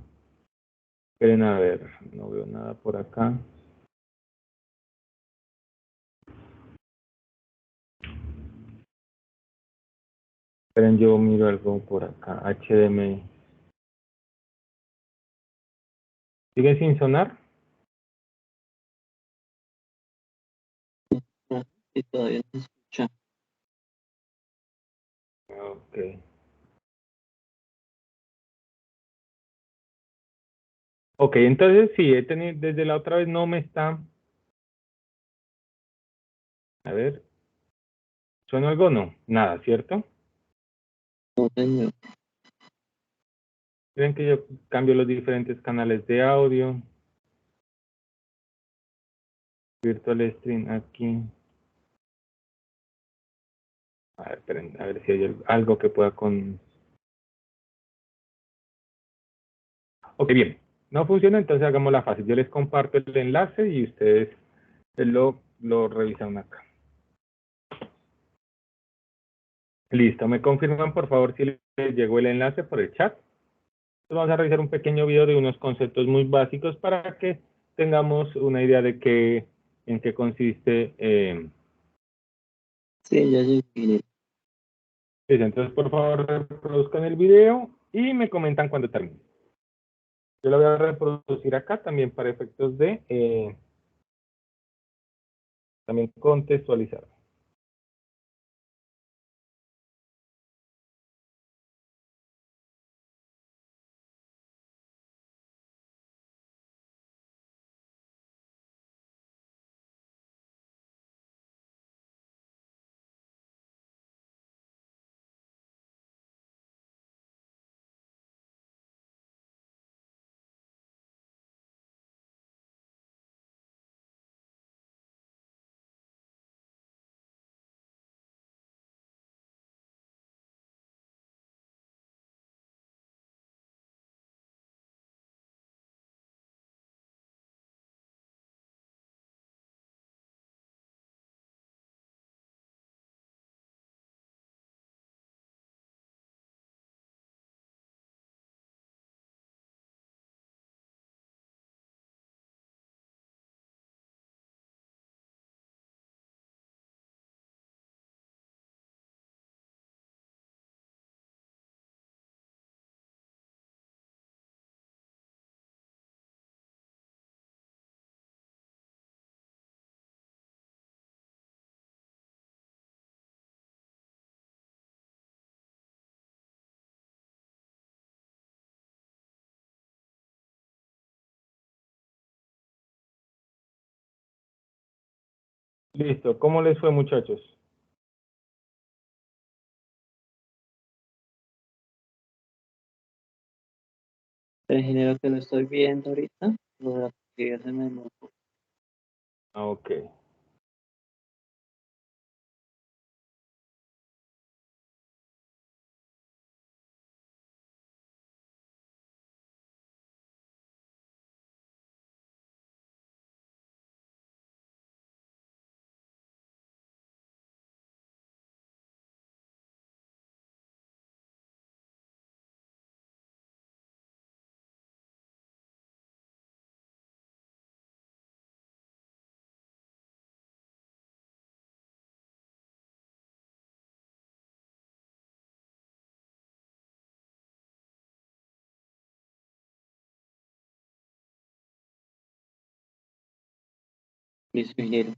Esperen a ver, no veo nada por acá. Esperen, yo miro algo por acá. HDMI. ¿Sigue sin sonar? y todavía no se escucha. Ok. Ok, entonces sí, he tenido, desde la otra vez no me está. A ver, ¿suena algo? No, nada, ¿cierto? No, señor. Miren que yo cambio los diferentes canales de audio. Virtual Stream aquí. A ver, esperen, a ver si hay algo que pueda con... Ok, bien. No funciona, entonces hagámosla fácil. Yo les comparto el enlace y ustedes lo revisan acá. Listo, me confirman por favor si les llegó el enlace por el chat. Entonces vamos a revisar un pequeño video de unos conceptos muy básicos para que tengamos una idea de en qué consiste. Sí, ya llegué, ingeniero. Entonces, por favor, reproduzcan el video y me comentan cuando termine. Yo lo voy a reproducir acá también para efectos de también contextualizar. Listo, ¿cómo les fue, muchachos? El ingeniero que lo estoy viendo ahorita, lo de la actividad se me notó. Ok. Listo, ingeniero.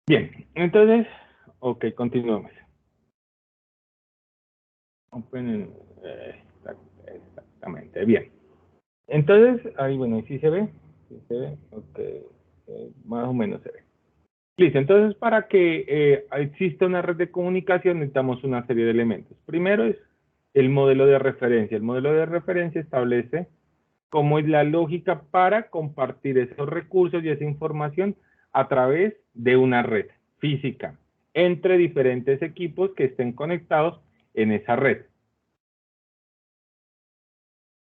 Bien, entonces, ok, continuamos. Exactamente, bien. Entonces, ahí, bueno, ¿sí se ve? ¿Sí se ve? Ok, más o menos se ve. Listo, entonces para que exista una red de comunicación necesitamos una serie de elementos. Primero es el modelo de referencia. El modelo de referencia establece cómo es la lógica para compartir esos recursos y esa información a través de una red física entre diferentes equipos que estén conectados en esa red.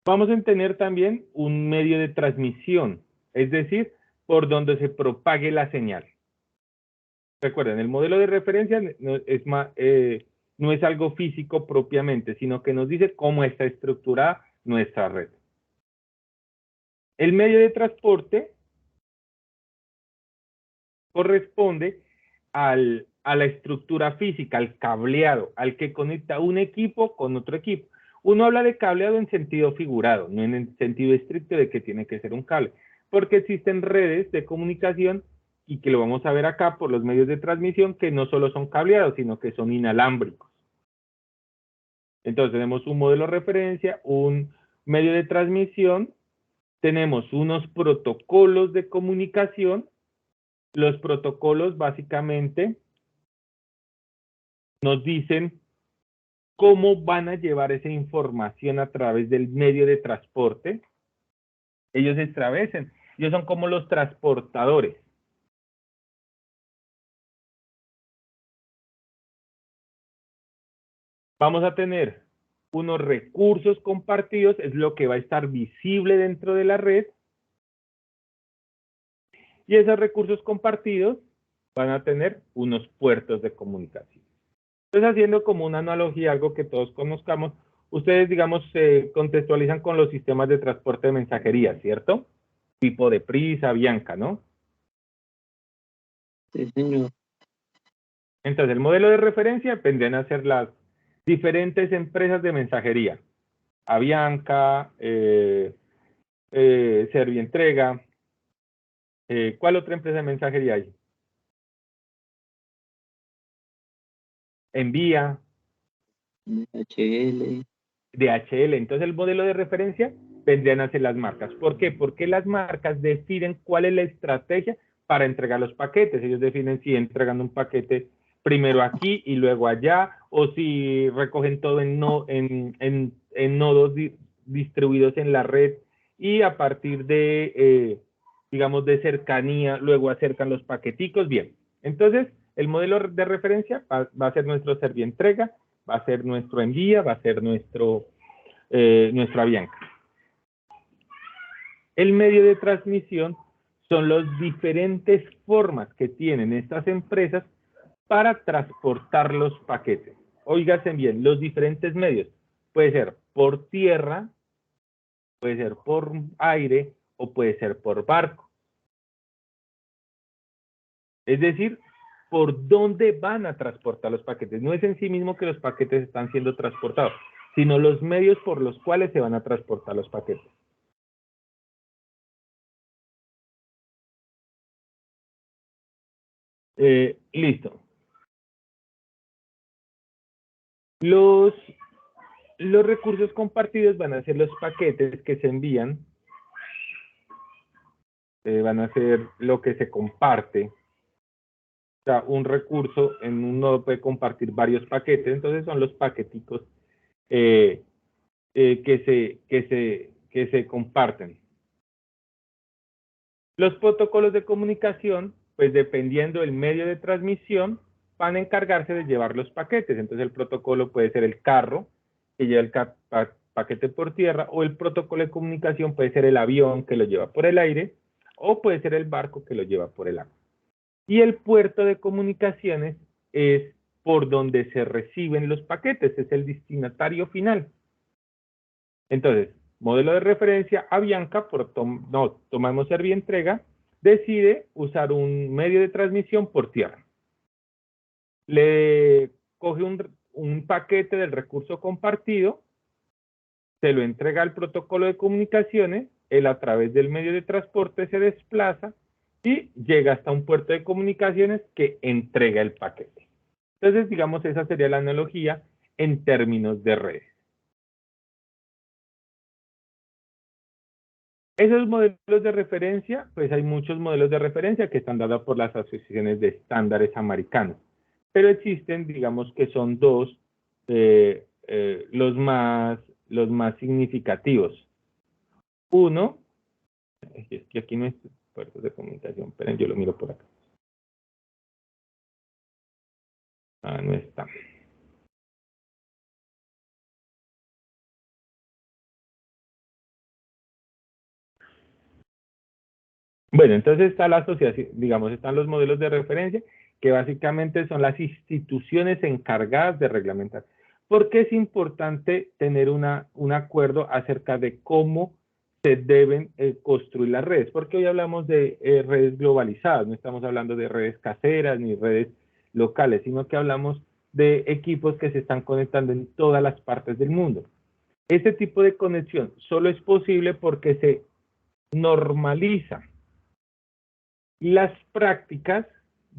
Vamos a tener también un medio de transmisión, es decir, por donde se propague la señal. Recuerden, el modelo de referencia no es algo físico propiamente, sino que nos dice cómo está estructurada nuestra red. El medio de transporte corresponde a la estructura física, al cableado, al que conecta un equipo con otro equipo. Uno habla de cableado en sentido figurado, no en el sentido estricto de que tiene que ser un cable, porque existen redes de comunicación y que lo vamos a ver acá por los medios de transmisión que no solo son cableados, sino que son inalámbricos. Entonces tenemos un modelo de referencia, un medio de transmisión, tenemos unos protocolos de comunicación. Los protocolos básicamente nos dicen cómo van a llevar esa información a través del medio de transporte. Ellos establecen, ellos son como los transportadores. Vamos a tener unos recursos compartidos, es lo que va a estar visible dentro de la red. Y esos recursos compartidos van a tener unos puertos de comunicación. Entonces, haciendo como una analogía, algo que todos conozcamos, ustedes, digamos, se contextualizan con los sistemas de transporte de mensajería, ¿cierto? Tipo de Prisa, Bianca, ¿no? Sí, señor. Entonces, el modelo de referencia vendrían a ser las diferentes empresas de mensajería. Avianca, Servientrega. ¿Cuál otra empresa de mensajería hay? Envía. DHL. DHL. Entonces, el modelo de referencia vendrían a ser las marcas. ¿Por qué? Porque las marcas definen cuál es la estrategia para entregar los paquetes. Ellos definen si entregan un paquete primero aquí y luego allá, o si recogen todo en nodos distribuidos en la red y a partir de, digamos, de cercanía, luego acercan los paqueticos. Bien, entonces el modelo de referencia va a ser nuestro Servientrega, va a ser nuestro Envía, va a ser nuestro Avianca. El medio de transmisión son las diferentes formas que tienen estas empresas para transportar los paquetes. Óiganse bien, los diferentes medios. Puede ser por tierra, puede ser por aire o puede ser por barco. Es decir, por dónde van a transportar los paquetes. No es en sí mismo que los paquetes están siendo transportados, sino los medios por los cuales se van a transportar los paquetes. Listo. Los recursos compartidos van a ser los paquetes que se envían, van a ser lo que se comparte. O sea, un recurso en un nodo puede compartir varios paquetes, entonces son los paqueticos que se comparten. Los protocolos de comunicación, pues dependiendo del medio de transmisión, van a encargarse de llevar los paquetes. Entonces el protocolo puede ser el carro, que lleva el paquete por tierra, o el protocolo de comunicación puede ser el avión que lo lleva por el aire, o puede ser el barco que lo lleva por el agua. Y el puerto de comunicaciones es por donde se reciben los paquetes, es el destinatario final. Entonces, modelo de referencia, Avianca, tomamos Servientrega, decide usar un medio de transmisión por tierra. Le coge un paquete del recurso compartido, se lo entrega al protocolo de comunicaciones, él a través del medio de transporte se desplaza y llega hasta un puerto de comunicaciones que entrega el paquete. Entonces, digamos, esa sería la analogía en términos de redes. Esos modelos de referencia, pues hay muchos modelos de referencia que están dados por las asociaciones de estándares americanos, pero existen, digamos que son dos, los más significativos. Uno, es que aquí no es puertos de comunicación, esperen, yo lo miro por acá. Ah, no está. Bueno, entonces está la asociación, digamos, están los modelos de referencia, que básicamente son las instituciones encargadas de reglamentar. ¿Por qué es importante tener un acuerdo acerca de cómo se deben construir las redes? Porque hoy hablamos de redes globalizadas, no estamos hablando de redes caseras ni redes locales, sino que hablamos de equipos que se están conectando en todas las partes del mundo. Este tipo de conexión solo es posible porque se normaliza las prácticas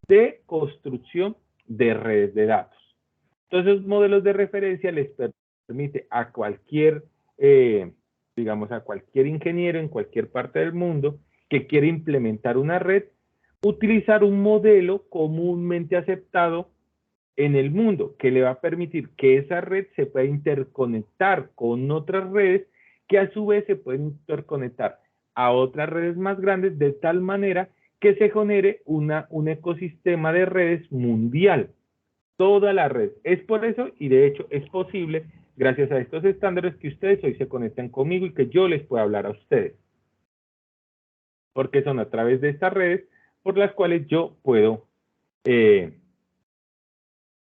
de construcción de redes de datos. Entonces, modelos de referencia les permite a cualquier, digamos, a cualquier ingeniero en cualquier parte del mundo que quiere implementar una red, utilizar un modelo comúnmente aceptado en el mundo, que le va a permitir que esa red se pueda interconectar con otras redes que a su vez se pueden interconectar a otras redes más grandes de tal manera que se genere un ecosistema de redes mundial. Toda la red. Es por eso, y de hecho es posible, gracias a estos estándares, que ustedes hoy se conecten conmigo y que yo les pueda hablar a ustedes. Porque son a través de estas redes por las cuales yo puedo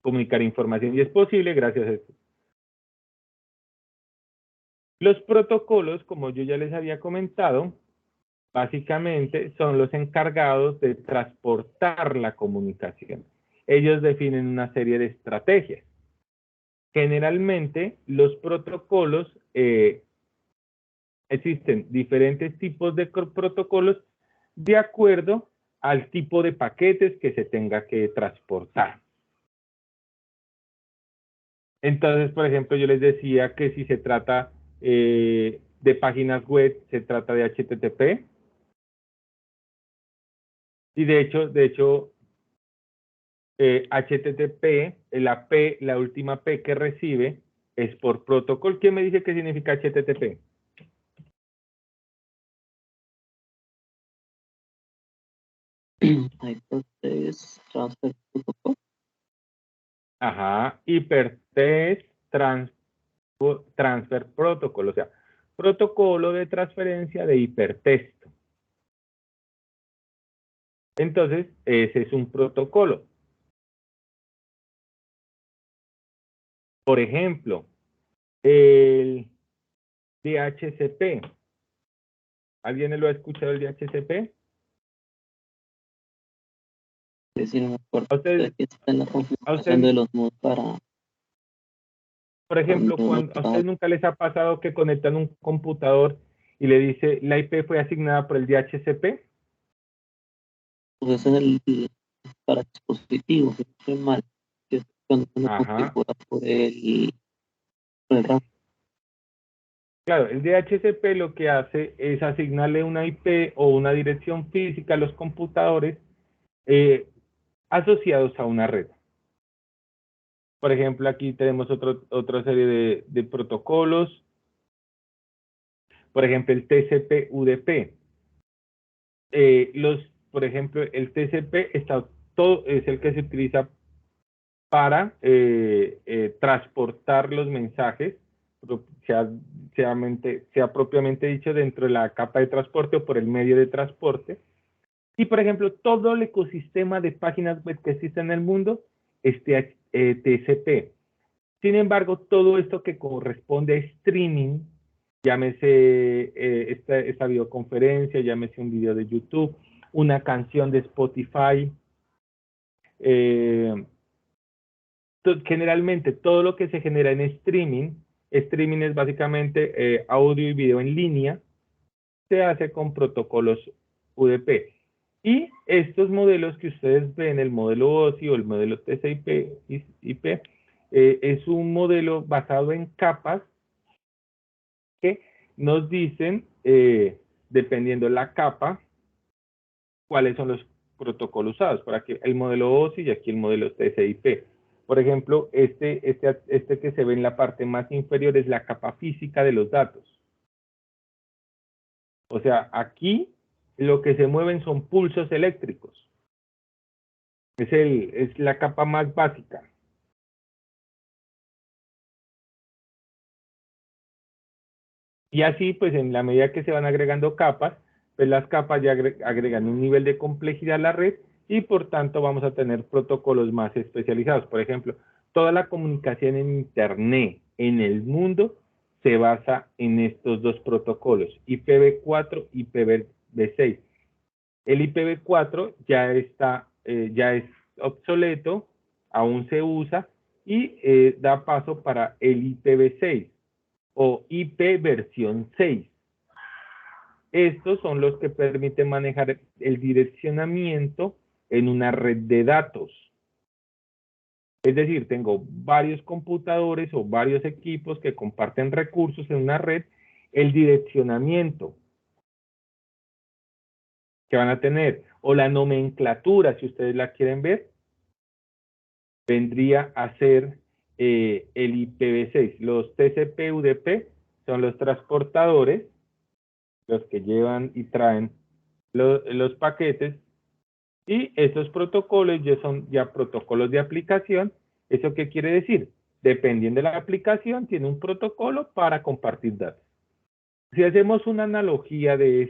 comunicar información, y es posible gracias a esto. Los protocolos, como yo ya les había comentado, básicamente son los encargados de transportar la comunicación. Ellos definen una serie de estrategias. Generalmente, los protocolos, existen diferentes tipos de protocolos de acuerdo al tipo de paquetes que se tenga que transportar. Entonces, por ejemplo, yo les decía que si se trata de páginas web, se trata de HTTP. Y de hecho, HTTP, la última P que recibe es por protocolo. ¿Quién me dice qué significa HTTP? Hypertext Transfer Protocol. Ajá, Hypertext Transfer Protocol, o sea, protocolo de transferencia de hipertexto. Entonces, ese es un protocolo. Por ejemplo, el DHCP. ¿Alguien lo ha escuchado, el DHCP? Es decir, no me acuerdo. ¿A ustedes, Aquí está en la configuración de los nodos para... Por ejemplo, a ustedes nunca les ha pasado que conectan un computador y le dice la IP fue asignada por el DHCP? Pues es para dispositivos, si no estoy mal, que es cuando uno configura por el RAM. Claro, el DHCP lo que hace es asignarle una IP o una dirección física a los computadores asociados a una red. Por ejemplo, aquí tenemos otra serie de protocolos. Por ejemplo, el TCP/UDP. Por ejemplo, el TCP es el que se utiliza para transportar los mensajes, sea propiamente dicho, dentro de la capa de transporte o por el medio de transporte. Y, por ejemplo, todo el ecosistema de páginas web que existe en el mundo es TCP. Sin embargo, todo esto que corresponde a streaming, llámese esta videoconferencia, llámese un video de YouTube, una canción de Spotify, generalmente todo lo que se genera en streaming es básicamente audio y video en línea, se hace con protocolos UDP. Y estos modelos que ustedes ven, el modelo OSI o el modelo TCP/IP, es un modelo basado en capas que nos dicen, dependiendo de la capa, cuáles son los protocolos usados. Por aquí el modelo OSI y aquí el modelo TCP/IP. Por ejemplo, este que se ve en la parte más inferior es la capa física de los datos. O sea, aquí lo que se mueven son pulsos eléctricos. Es la capa más básica. Y así, pues en la medida que se van agregando capas, pues las capas ya agregan un nivel de complejidad a la red y por tanto vamos a tener protocolos más especializados. Por ejemplo, toda la comunicación en Internet en el mundo se basa en estos dos protocolos, IPv4 y IPv6. El IPv4 ya es obsoleto, aún se usa y da paso para el IPv6 o IP versión 6. Estos son los que permiten manejar el direccionamiento en una red de datos. Es decir, tengo varios computadores o varios equipos que comparten recursos en una red. El direccionamiento que van a tener o la nomenclatura, si ustedes la quieren ver, vendría a ser el IPv6. Los TCP/UDP son los transportadores, los que llevan y traen los paquetes, y estos protocolos ya son protocolos de aplicación. ¿Eso qué quiere decir? Dependiendo de la aplicación, tiene un protocolo para compartir datos. Si hacemos una analogía de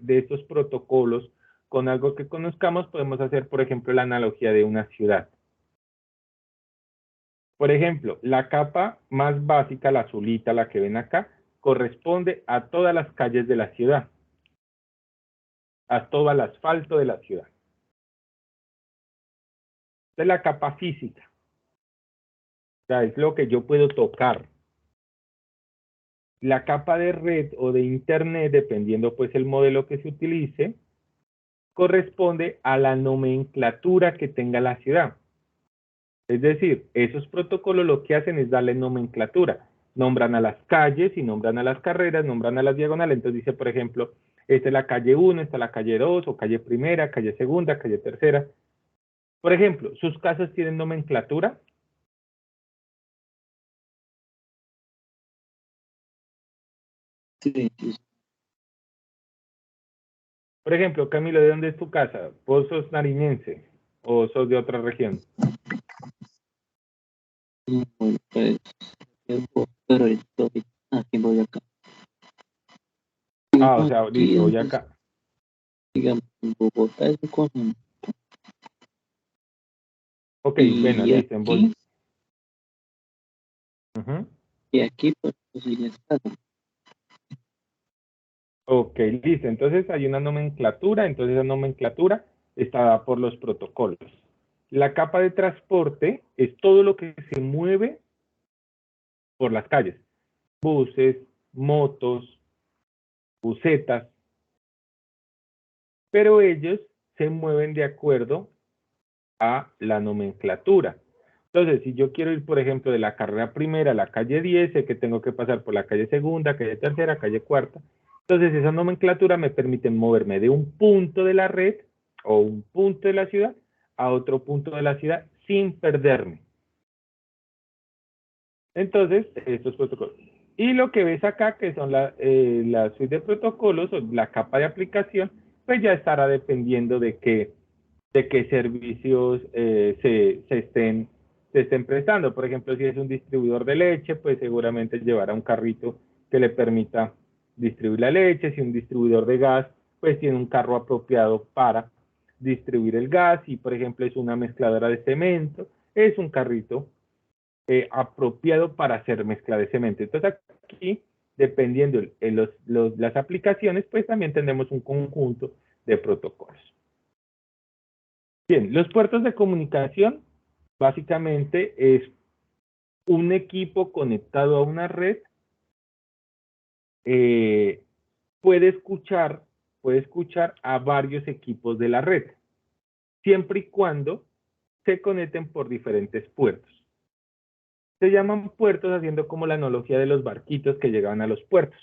estos protocolos con algo que conozcamos, podemos hacer, por ejemplo, la analogía de una ciudad. Por ejemplo, la capa más básica, la azulita, la que ven acá, corresponde a todas las calles de la ciudad, a todo el asfalto de la ciudad. Esta es la capa física. O sea, es lo que yo puedo tocar. La capa de red o de internet, dependiendo pues el modelo que se utilice, corresponde a la nomenclatura que tenga la ciudad. Es decir, esos protocolos lo que hacen es darle nomenclatura. Nombran a las calles y nombran a las carreras, nombran a las diagonales. Entonces dice, por ejemplo, esta es la calle 1, esta es la calle 2, o calle primera, calle segunda, calle tercera. Por ejemplo, ¿sus casas tienen nomenclatura? Sí, sí, Por ejemplo, Camilo, ¿de dónde es tu casa? ¿Vos sos nariñense o sos de otra región? sí. Bueno, pues, pero estoy aquí en Boyacá. Ah, o sea, Aquí, listo, voy acá. digamos, en Bogotá es un conjunto. Ok, bueno, Y listo, en aquí, Ujú. y aquí, pues, sí, ya está. Ok, listo. Entonces hay una nomenclatura, entonces esa nomenclatura está dada por los protocolos. La capa de transporte es todo lo que se mueve por las calles. Buses, motos, busetas, pero ellos se mueven de acuerdo a la nomenclatura. Entonces, si yo quiero ir, por ejemplo, de la carrera primera a la calle 10, sé que tengo que pasar por la calle segunda, calle tercera, calle cuarta. Entonces, esa nomenclatura me permite moverme de un punto de la red o un punto de la ciudad a otro punto de la ciudad sin perderme. Entonces, estos protocolos. Y lo que ves acá, que son la suite de protocolos o la capa de aplicación, pues ya estará dependiendo de qué servicios se estén prestando. Por ejemplo, si es un distribuidor de leche, pues seguramente llevará un carrito que le permita distribuir la leche. Si un distribuidor de gas, pues tiene un carro apropiado para distribuir el gas. Y, por ejemplo, es una mezcladora de cemento, es un carrito apropiado para hacer mezcla de cemento. Entonces, aquí, dependiendo de las aplicaciones, pues también tenemos un conjunto de protocolos. Bien, los puertos de comunicación básicamente es un equipo conectado a una red, puede escuchar puede escuchar a varios equipos de la red, siempre y cuando se conecten por diferentes puertos. Se llaman puertos haciendo como la analogía de los barquitos que llegaban a los puertos.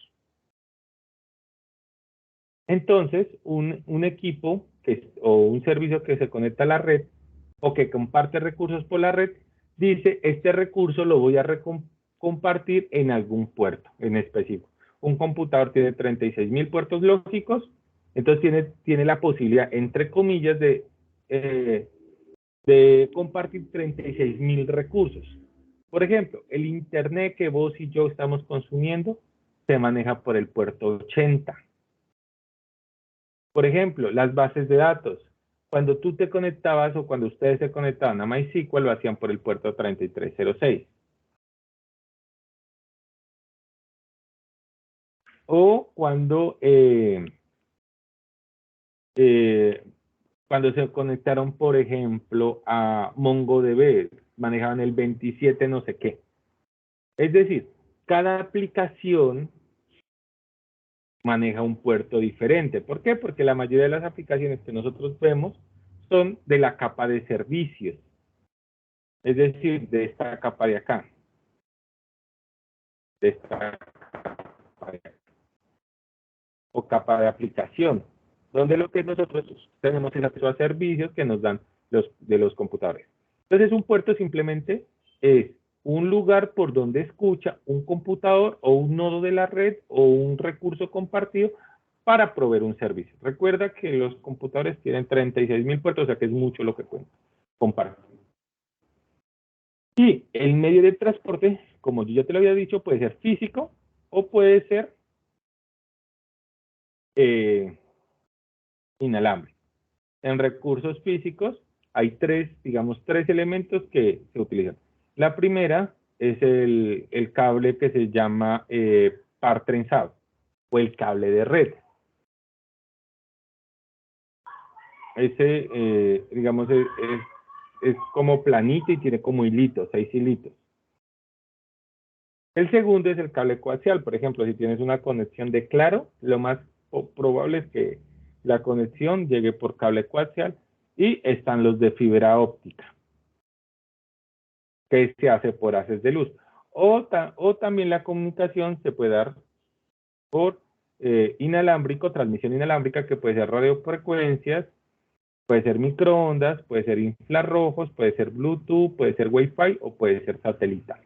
Entonces, un equipo o un servicio que se conecta a la red o que comparte recursos por la red, dice, este recurso lo voy a compartir en algún puerto en específico. Un computador tiene 36.000 puertos lógicos, entonces tiene la posibilidad, entre comillas, de compartir 36.000 recursos. Por ejemplo, el internet que vos y yo estamos consumiendo se maneja por el puerto 80. Por ejemplo, las bases de datos. Cuando tú te conectabas o cuando ustedes se conectaban a MySQL, lo hacían por el puerto 3306. O cuando se conectaron, por ejemplo, a MongoDB, manejaban el 27 no sé qué. Es decir, cada aplicación maneja un puerto diferente. ¿Por qué? Porque la mayoría de las aplicaciones que nosotros vemos son de la capa de servicios. Es decir, de esta capa de acá. De esta capa de acá. O capa de aplicación, donde lo que nosotros tenemos es acceso a servicios que nos dan de los computadores. Entonces, un puerto simplemente es un lugar por donde escucha un computador o un nodo de la red o un recurso compartido para proveer un servicio. Recuerda que los computadores tienen 36.000 puertos, o sea que es mucho lo que pueden compartir. Y el medio de transporte, como yo ya te lo había dicho, puede ser físico o puede ser inalámbrico. En recursos físicos hay tres elementos que se utilizan. La primera es el cable que se llama par trenzado o el cable de red. Ese, digamos, es como planito y tiene como hilitos, 6 hilitos. El segundo es el cable coaxial. Por ejemplo, si tienes una conexión de Claro, lo más probable es que la conexión llegue por cable coaxial, y están los de fibra óptica, que se hace por haces de luz. O también la comunicación se puede dar por inalámbrico, transmisión inalámbrica, que puede ser radiofrecuencias, puede ser microondas, puede ser infrarrojos, puede ser Bluetooth, puede ser Wi-Fi o puede ser satelital.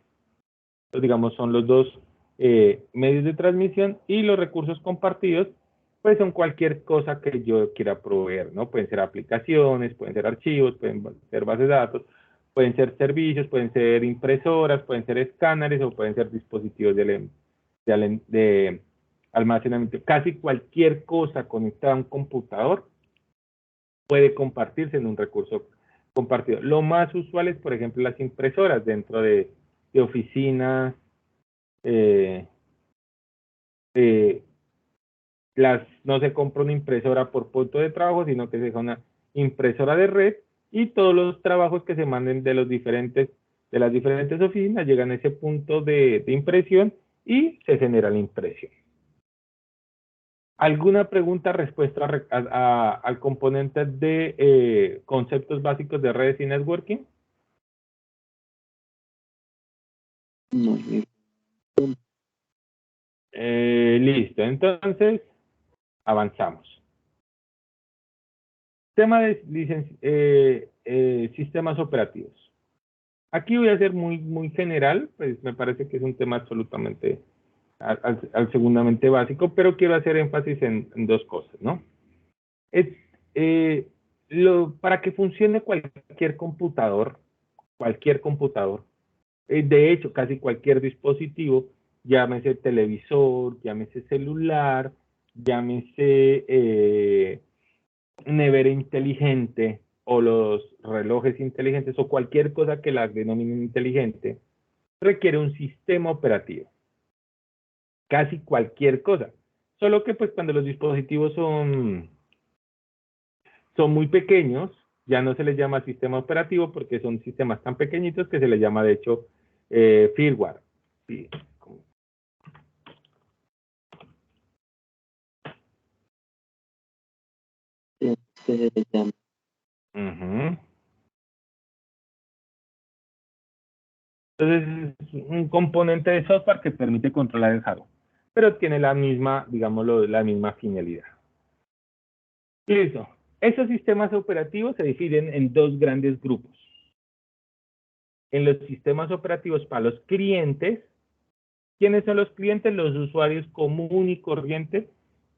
Entonces, digamos, son los dos medios de transmisión, y los recursos compartidos pues son cualquier cosa que yo quiera proveer, ¿no? Pueden ser aplicaciones, pueden ser archivos, pueden ser bases de datos, pueden ser servicios, pueden ser impresoras, pueden ser escáneres o pueden ser dispositivos de almacenamiento. Casi cualquier cosa conectada a un computador puede compartirse en un recurso compartido. Lo más usual es, por ejemplo, las impresoras dentro de oficinas, no se compra una impresora por punto de trabajo, sino que se deja una impresora de red, y todos los trabajos que se manden de las diferentes oficinas llegan a ese punto de impresión y se genera la impresión. ¿Alguna pregunta respuesta al componente de conceptos básicos de redes y networking? No. Listo, entonces avanzamos. Tema de sistemas operativos. Aquí voy a ser muy general, pues me parece que es un tema absolutamente al segundamente básico, pero quiero hacer énfasis en dos cosas, ¿no? Para que funcione cualquier computador, de hecho, casi cualquier dispositivo, llámese televisor, llámese celular, llámese nevera inteligente o los relojes inteligentes o cualquier cosa que la denominen inteligente, requiere un sistema operativo. Casi cualquier cosa. Solo que pues cuando los dispositivos son muy pequeños, ya no se les llama sistema operativo porque son sistemas tan pequeñitos que se les llama de hecho firmware. Sí. que se les llama. Ujú. Entonces, es un componente de software que permite controlar el hardware, pero tiene la misma, digámoslo, la misma finalidad. Listo. Esos sistemas operativos se dividen en dos grandes grupos. En los sistemas operativos para los clientes, ¿quiénes son los clientes? Los usuarios común y corriente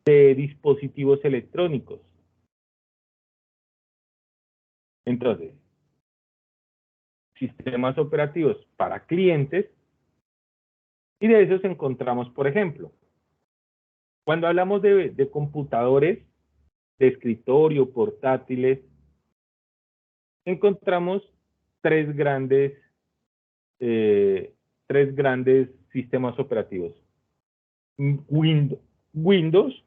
de dispositivos electrónicos. Entonces, sistemas operativos para clientes, y de esos encontramos, por ejemplo, cuando hablamos de computadores de escritorio, portátiles, encontramos tres grandes sistemas operativos. Windows,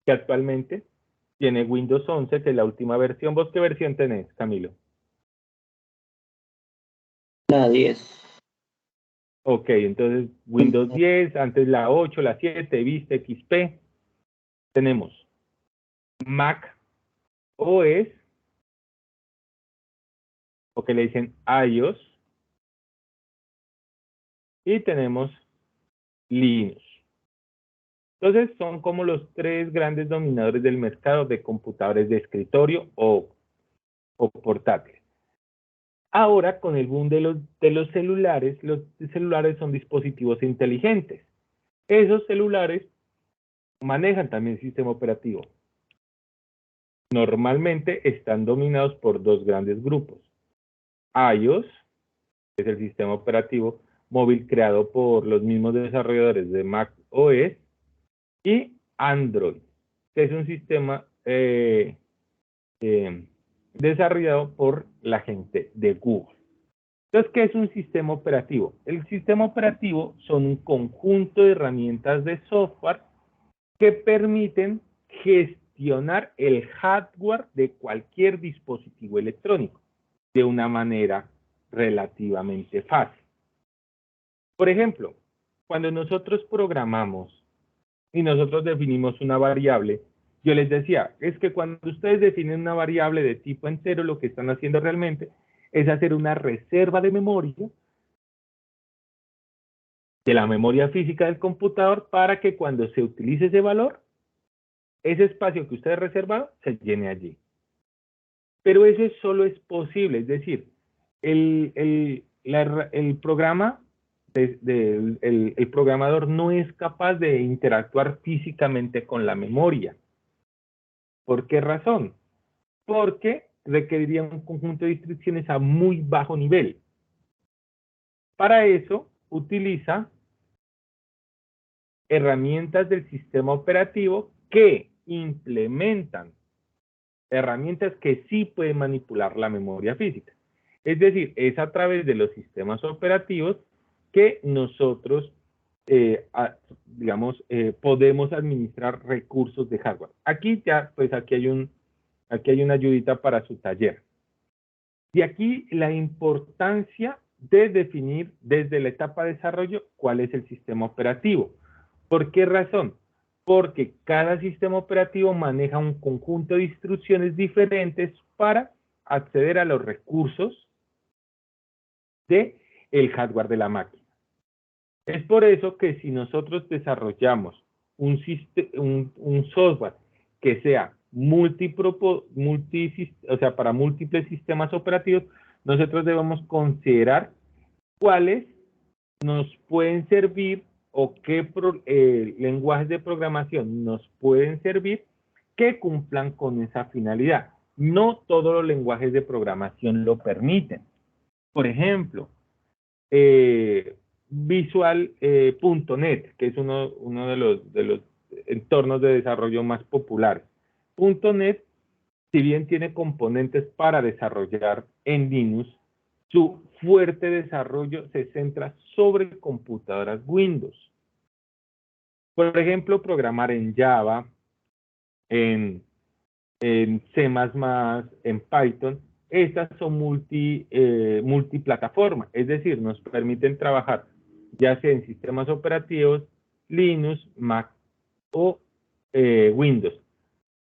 que actualmente tiene Windows 11, que es la última versión. ¿Vos qué versión tenés, Camilo? La 10. Ok, entonces Windows 10, antes la 8, la 7, Vista, XP. Tenemos Mac OS, o que le dicen iOS, y tenemos Linux. Entonces son como los tres grandes dominadores del mercado de computadores de escritorio o portátiles. Ahora, con el boom de los celulares son dispositivos inteligentes. Esos celulares manejan también sistema operativo. Normalmente están dominados por dos grandes grupos. iOS, que es el sistema operativo móvil creado por los mismos desarrolladores de Mac OS, y Android, que es un sistema desarrollado por la gente de Google. Entonces, ¿qué es un sistema operativo? El sistema operativo son un conjunto de herramientas de software que permiten gestionar el hardware de cualquier dispositivo electrónico de una manera relativamente fácil. Por ejemplo, cuando nosotros programamos y nosotros definimos una variable, yo les decía, es que cuando ustedes definen una variable de tipo entero, lo que están haciendo realmente es hacer una reserva de memoria de la memoria física del computador para que cuando se utilice ese valor, ese espacio que ustedes reservaron se llene allí. Pero eso solo es posible, es decir, el programa, el programador no es capaz de interactuar físicamente con la memoria. ¿Por qué razón? Porque requeriría un conjunto de instrucciones a muy bajo nivel. Para eso, utiliza herramientas del sistema operativo que implementan herramientas que sí pueden manipular la memoria física. Es decir, es a través de los sistemas operativos que nosotros, podemos administrar recursos de hardware. Aquí ya, pues aquí hay una ayudita para su taller. Y aquí la importancia de definir desde la etapa de desarrollo cuál es el sistema operativo. ¿Por qué razón? Porque cada sistema operativo maneja un conjunto de instrucciones diferentes para acceder a los recursos del hardware de la máquina. Es por eso que si nosotros desarrollamos un software que sea para múltiples sistemas operativos, nosotros debemos considerar cuáles nos pueden servir o qué lenguajes de programación nos pueden servir que cumplan con esa finalidad. No todos los lenguajes de programación lo permiten. Por ejemplo, Visual.net, que es uno de los entornos de desarrollo más populares. .NET, si bien tiene componentes para desarrollar en Linux, su fuerte desarrollo se centra sobre computadoras Windows. Por ejemplo, programar en Java, en C++, en Python, estas son multiplataforma, es decir, nos permiten trabajar ya sea en sistemas operativos, Linux, Mac o Windows.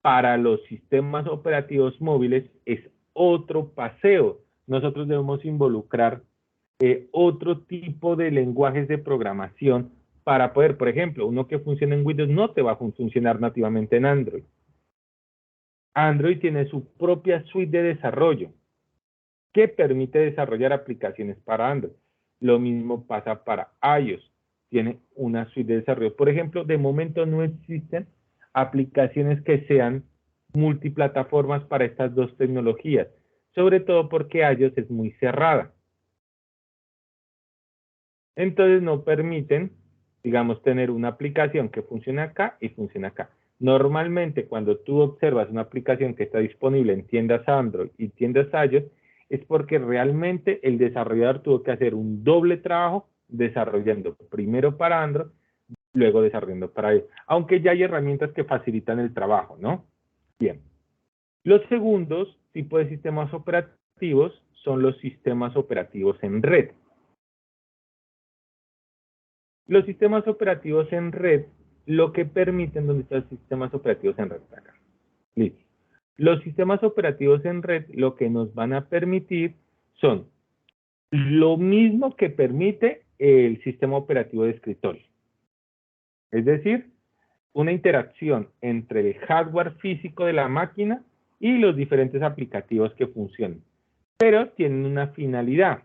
para los sistemas operativos móviles es otro paseo. Nosotros debemos involucrar otro tipo de lenguajes de programación para poder, por ejemplo, uno que funciona en Windows no te va a funcionar nativamente en Android. Android tiene su propia suite de desarrollo que permite desarrollar aplicaciones para Android. Lo mismo pasa para iOS. Tiene una suite de desarrollo. Por ejemplo, de momento no existen aplicaciones que sean multiplataformas para estas dos tecnologías, sobre todo porque iOS es muy cerrada. Entonces no permiten, digamos, tener una aplicación que funcione acá y funcione acá. Normalmente cuando tú observas una aplicación que está disponible en tiendas Android y tiendas iOS, es porque realmente el desarrollador tuvo que hacer un doble trabajo desarrollando primero para Android, luego desarrollando para iOS. Aunque ya hay herramientas que facilitan el trabajo, ¿no? Bien. Los segundos tipos de sistemas operativos son los sistemas operativos en red. Los sistemas operativos en red, lo que permiten, ¿dónde están los sistemas operativos en red? Acá. Listo. Los sistemas operativos en red lo que nos van a permitir son lo mismo que permite el sistema operativo de escritorio. Es decir, una interacción entre el hardware físico de la máquina y los diferentes aplicativos que funcionan. Pero tienen una finalidad.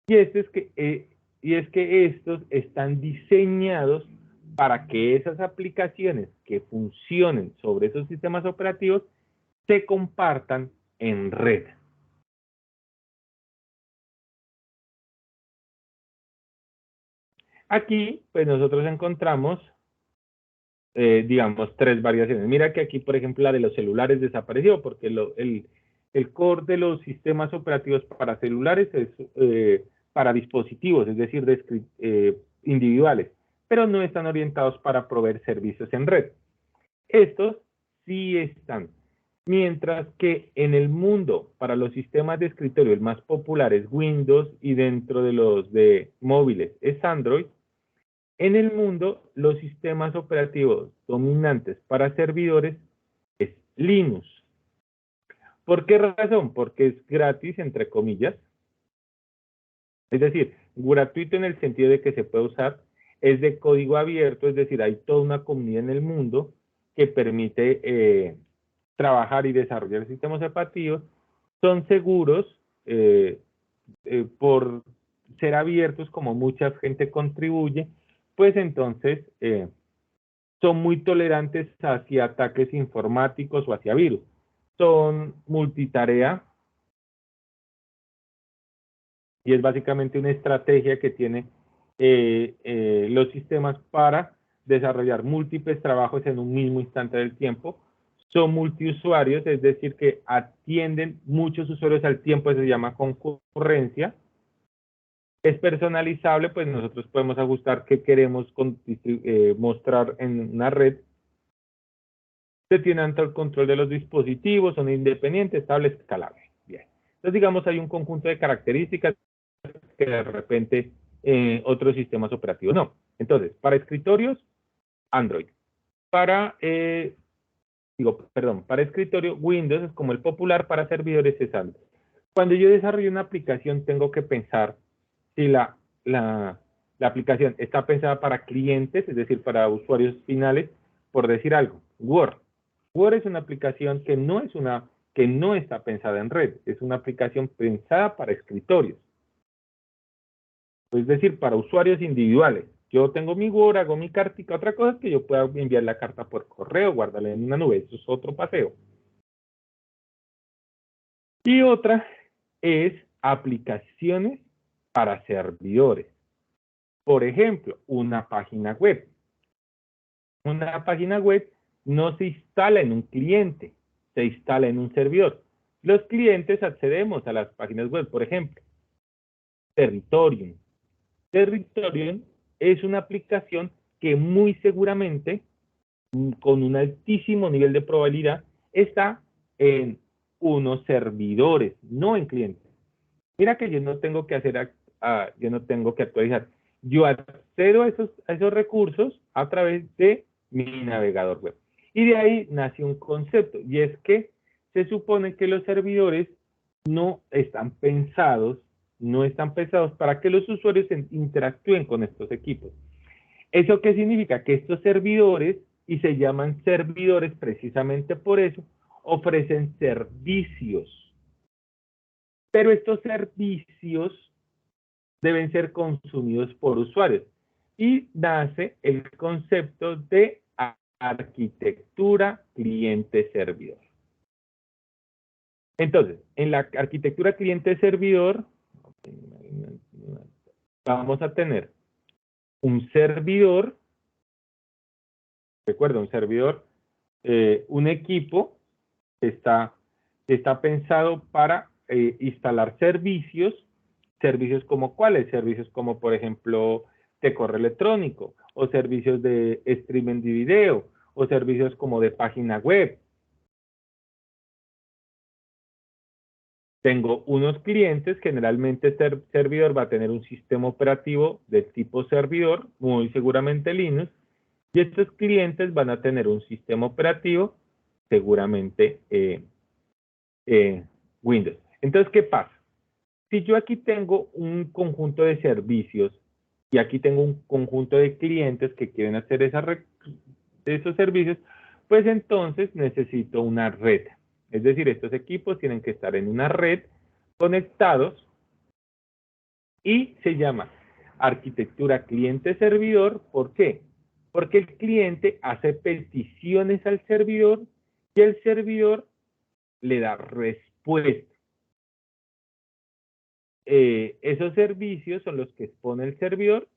Y es que estos están diseñados para que esas aplicaciones que funcionen sobre esos sistemas operativos se compartan en red. Aquí, pues nosotros encontramos, digamos, tres variaciones. Mira que aquí, por ejemplo, la de los celulares desapareció, porque el core de los sistemas operativos para celulares es para dispositivos, es decir, individuales, pero no están orientados para proveer servicios en red. Estos sí están. Mientras que en el mundo, para los sistemas de escritorio, el más popular es Windows y dentro de los de móviles es Android. En el mundo, los sistemas operativos dominantes para servidores es Linux. ¿Por qué razón? Porque es gratis, entre comillas. Es decir, gratuito en el sentido de que se puede usar. Es de código abierto, es decir, hay toda una comunidad en el mundo que permite trabajar y desarrollar sistemas operativos. Son seguros por ser abiertos, como mucha gente contribuye, pues entonces son muy tolerantes hacia ataques informáticos o hacia virus. Son multitarea y es básicamente una estrategia que tiene los sistemas para desarrollar múltiples trabajos en un mismo instante del tiempo. Son multiusuarios, es decir, que atienden muchos usuarios al tiempo, eso se llama concurrencia. Es personalizable, pues nosotros podemos ajustar qué queremos mostrar en una red. Se tiene todo el control de los dispositivos, son independientes, estable, escalable. Bien. Entonces, digamos, hay un conjunto de características que de repente otros sistemas operativos no. Entonces, para escritorios, Android. Para escritorio, Windows es como el popular, para servidores es Android. Cuando yo desarrollo una aplicación, tengo que pensar si la aplicación está pensada para clientes, es decir, para usuarios finales, por decir algo. Word. Word es una aplicación que no está pensada en red, es una aplicación pensada para escritorios. Es decir, para usuarios individuales. Yo tengo mi Word, hago mi cartica, otra cosa es que yo pueda enviar la carta por correo, guardarla en una nube, eso es otro paseo. Y otra es aplicaciones para servidores. Por ejemplo, una página web. Una página web no se instala en un cliente, se instala en un servidor. Los clientes accedemos a las páginas web, por ejemplo, Territorium. Territorium es una aplicación que muy seguramente, con un altísimo nivel de probabilidad, está en unos servidores, no en clientes. Mira que yo no tengo que actualizar. Yo accedo a esos recursos a través de mi navegador web. Y de ahí nace un concepto, y es que se supone que los servidores no están pensados para que los usuarios interactúen con estos equipos. ¿Eso qué significa? Que estos servidores, y se llaman servidores precisamente por eso, ofrecen servicios. Pero estos servicios deben ser consumidos por usuarios. Y nace el concepto de arquitectura cliente-servidor. Entonces, en la arquitectura cliente-servidor, vamos a tener un servidor, recuerda, un servidor, un equipo que está pensado para instalar servicios como ¿cuáles? Servicios como, por ejemplo, de correo electrónico, o servicios de streaming de video, o servicios como de página web. Tengo unos clientes, generalmente este servidor va a tener un sistema operativo de tipo servidor, muy seguramente Linux, y estos clientes van a tener un sistema operativo, seguramente Windows. Entonces, ¿qué pasa? Si yo aquí tengo un conjunto de servicios y aquí tengo un conjunto de clientes que quieren hacer esos servicios, pues entonces necesito una red. Es decir, estos equipos tienen que estar en una red conectados y se llama arquitectura cliente-servidor. ¿Por qué? Porque el cliente hace peticiones al servidor y el servidor le da respuesta. Esos servicios son los que expone el servidor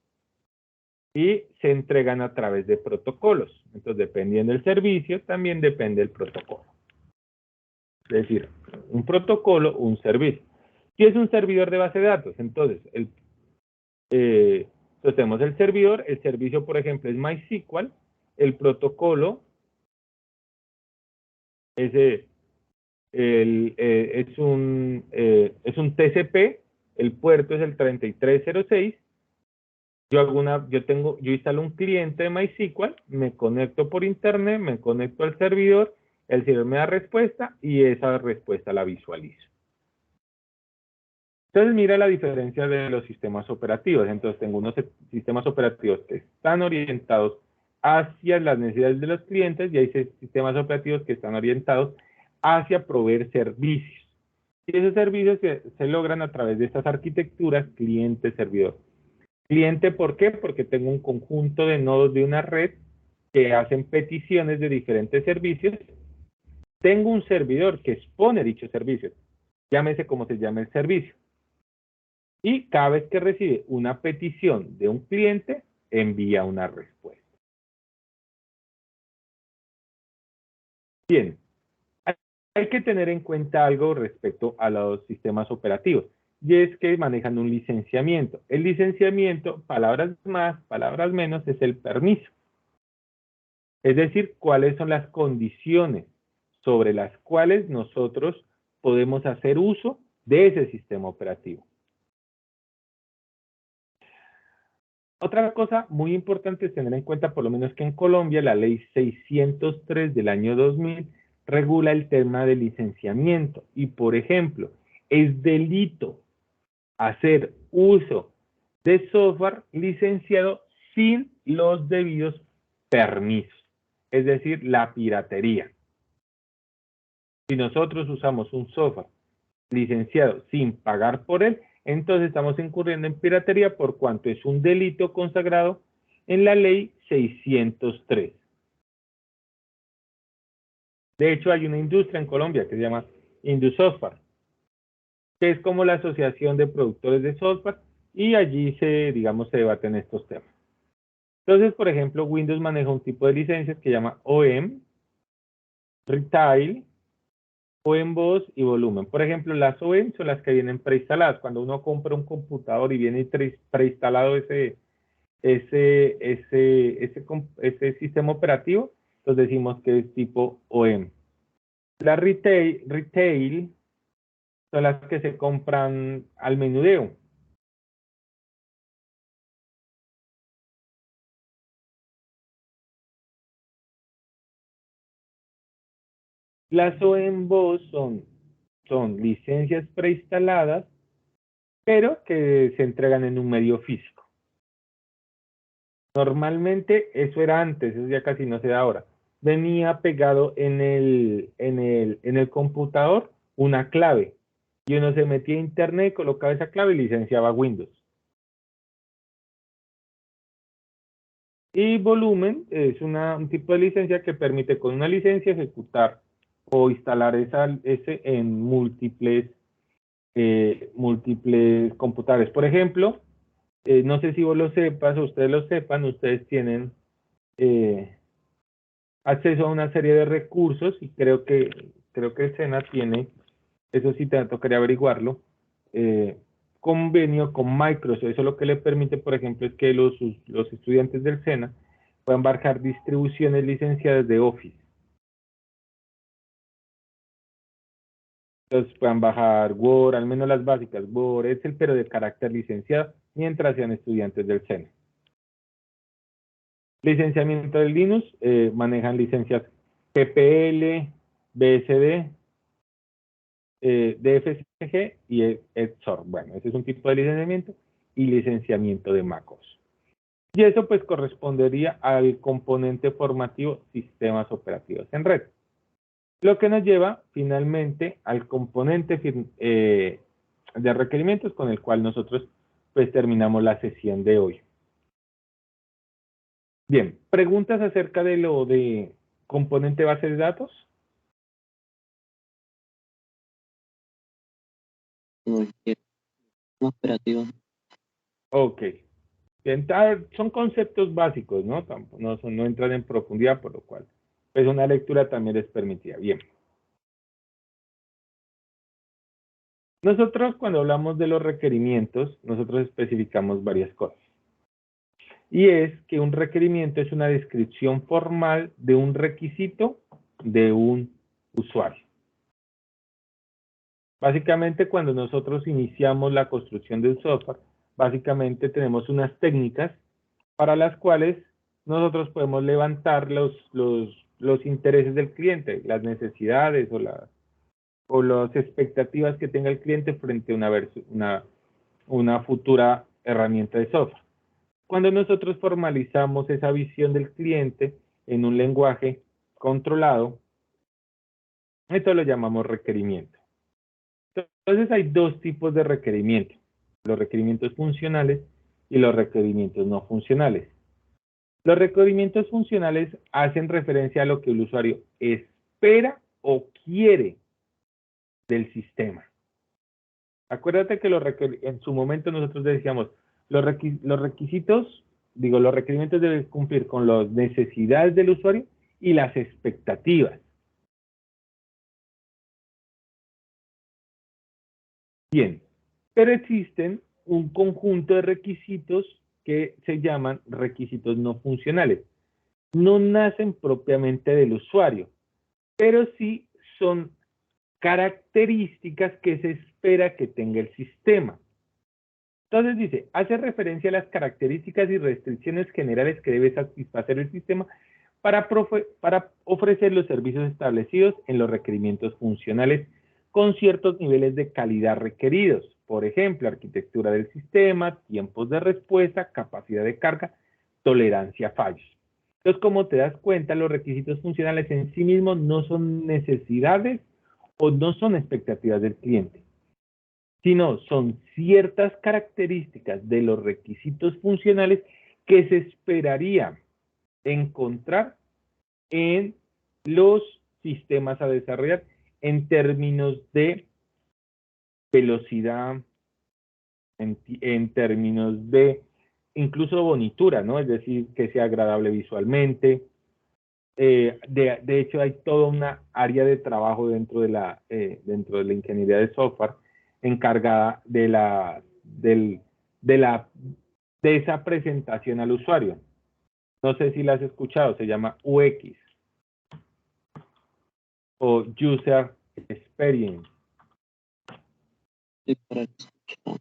y se entregan a través de protocolos. Entonces, dependiendo del servicio, también depende del protocolo. Es decir, un protocolo, un servicio. ¿Qué es un servidor de base de datos? Entonces, tenemos el servidor, el servicio, por ejemplo, es MySQL, el protocolo es un TCP, el puerto es el 3306. Yo instalo un cliente de MySQL, me conecto por internet, me conecto al servidor, el servidor me da respuesta y esa respuesta la visualizo. Entonces mira la diferencia de los sistemas operativos. Entonces tengo unos sistemas operativos que están orientados hacia las necesidades de los clientes y hay sistemas operativos que están orientados hacia proveer servicios. Y esos servicios se logran a través de estas arquitecturas cliente-servidor. Cliente, ¿por qué? Porque tengo un conjunto de nodos de una red que hacen peticiones de diferentes servicios. Tengo un servidor que expone dichos servicios. Llámese como se llame el servicio. Y cada vez que recibe una petición de un cliente, envía una respuesta. Bien, hay que tener en cuenta algo respecto a los sistemas operativos, y es que manejan un licenciamiento. El licenciamiento, palabras más, palabras menos, es el permiso. Es decir, cuáles son las condiciones sobre las cuales nosotros podemos hacer uso de ese sistema operativo. Otra cosa muy importante es tener en cuenta, por lo menos que en Colombia, la ley 603 del año 2000 regula el tema del licenciamiento. Y, por ejemplo, es delito hacer uso de software licenciado sin los debidos permisos. Es decir, la piratería. Si nosotros usamos un software licenciado sin pagar por él, entonces estamos incurriendo en piratería por cuanto es un delito consagrado en la ley 603. De hecho, hay una industria en Colombia que se llama Indosoftware, que es como la asociación de productores de software, y allí se debaten estos temas. Entonces, por ejemplo, Windows maneja un tipo de licencias que se llama OEM, Retail, OEM Voz y Volumen. Por ejemplo, las OEM son las que vienen preinstaladas. Cuando uno compra un computador y viene preinstalado ese sistema operativo, entonces decimos que es tipo OEM. Las retail son las que se compran al menudeo. Las OEMBOS son licencias preinstaladas, pero que se entregan en un medio físico. Normalmente eso era antes, eso ya casi no se da ahora. Venía pegado en el computador una clave. Y uno se metía a internet, colocaba esa clave y licenciaba Windows. Y volumen es un tipo de licencia que permite con una licencia ejecutar o instalar ese en múltiples computadores. Por ejemplo, no sé si vos lo sepas o ustedes lo sepan, ustedes tienen acceso a una serie de recursos y creo que el SENA tiene, eso sí te tocaría averiguarlo, convenio con Microsoft. Eso lo que le permite, por ejemplo, es que los estudiantes del SENA puedan bajar distribuciones licenciadas de Office. Entonces puedan bajar Word, al menos las básicas, Word, Excel, pero de carácter licenciado, mientras sean estudiantes del SENA. Licenciamiento de Linux, manejan licencias GPL, BSD, DFCG y EXOR. Bueno, ese es un tipo de licenciamiento y licenciamiento de MacOS. Y eso pues correspondería al componente formativo sistemas operativos en red. Lo que nos lleva finalmente al componente de requerimientos con el cual nosotros pues terminamos la sesión de hoy. Bien, ¿preguntas acerca de lo de componente base de datos? No quiero. Operativo. Ok. Bien, son conceptos básicos, ¿no? No entran en profundidad, por lo cual pues una lectura también les permitía. Bien. Nosotros cuando hablamos de los requerimientos, nosotros especificamos varias cosas. Y es que un requerimiento es una descripción formal de un requisito de un usuario. Básicamente, cuando nosotros iniciamos la construcción de un software, básicamente tenemos unas técnicas para las cuales nosotros podemos levantar los intereses del cliente, las necesidades o las expectativas que tenga el cliente frente a una futura herramienta de software. Cuando nosotros formalizamos esa visión del cliente en un lenguaje controlado, esto lo llamamos requerimiento. Entonces hay dos tipos de requerimientos, los requerimientos funcionales y los requerimientos no funcionales. Los requerimientos funcionales hacen referencia a lo que el usuario espera o quiere del sistema. Acuérdate que en su momento nosotros decíamos, los requisitos, los requerimientos deben cumplir con las necesidades del usuario y las expectativas. Bien, pero existen un conjunto de requisitos que se llaman requisitos no funcionales. No nacen propiamente del usuario, pero sí son características que se espera que tenga el sistema. Entonces dice, hace referencia a las características y restricciones generales que debe satisfacer el sistema para ofrecer los servicios establecidos en los requerimientos funcionales con ciertos niveles de calidad requeridos. Por ejemplo, arquitectura del sistema, tiempos de respuesta, capacidad de carga, tolerancia a fallos. Entonces, como te das cuenta, los requisitos funcionales en sí mismos no son necesidades o no son expectativas del cliente, sino son ciertas características de los requisitos funcionales que se esperaría encontrar en los sistemas a desarrollar en términos de velocidad, en términos de incluso bonitura, ¿no? Es decir, que sea agradable visualmente. De hecho, hay toda una área de trabajo dentro de la ingeniería de software encargada de esa presentación al usuario. No sé si la has escuchado, se llama UX o User Experience. Sí, para escuchar.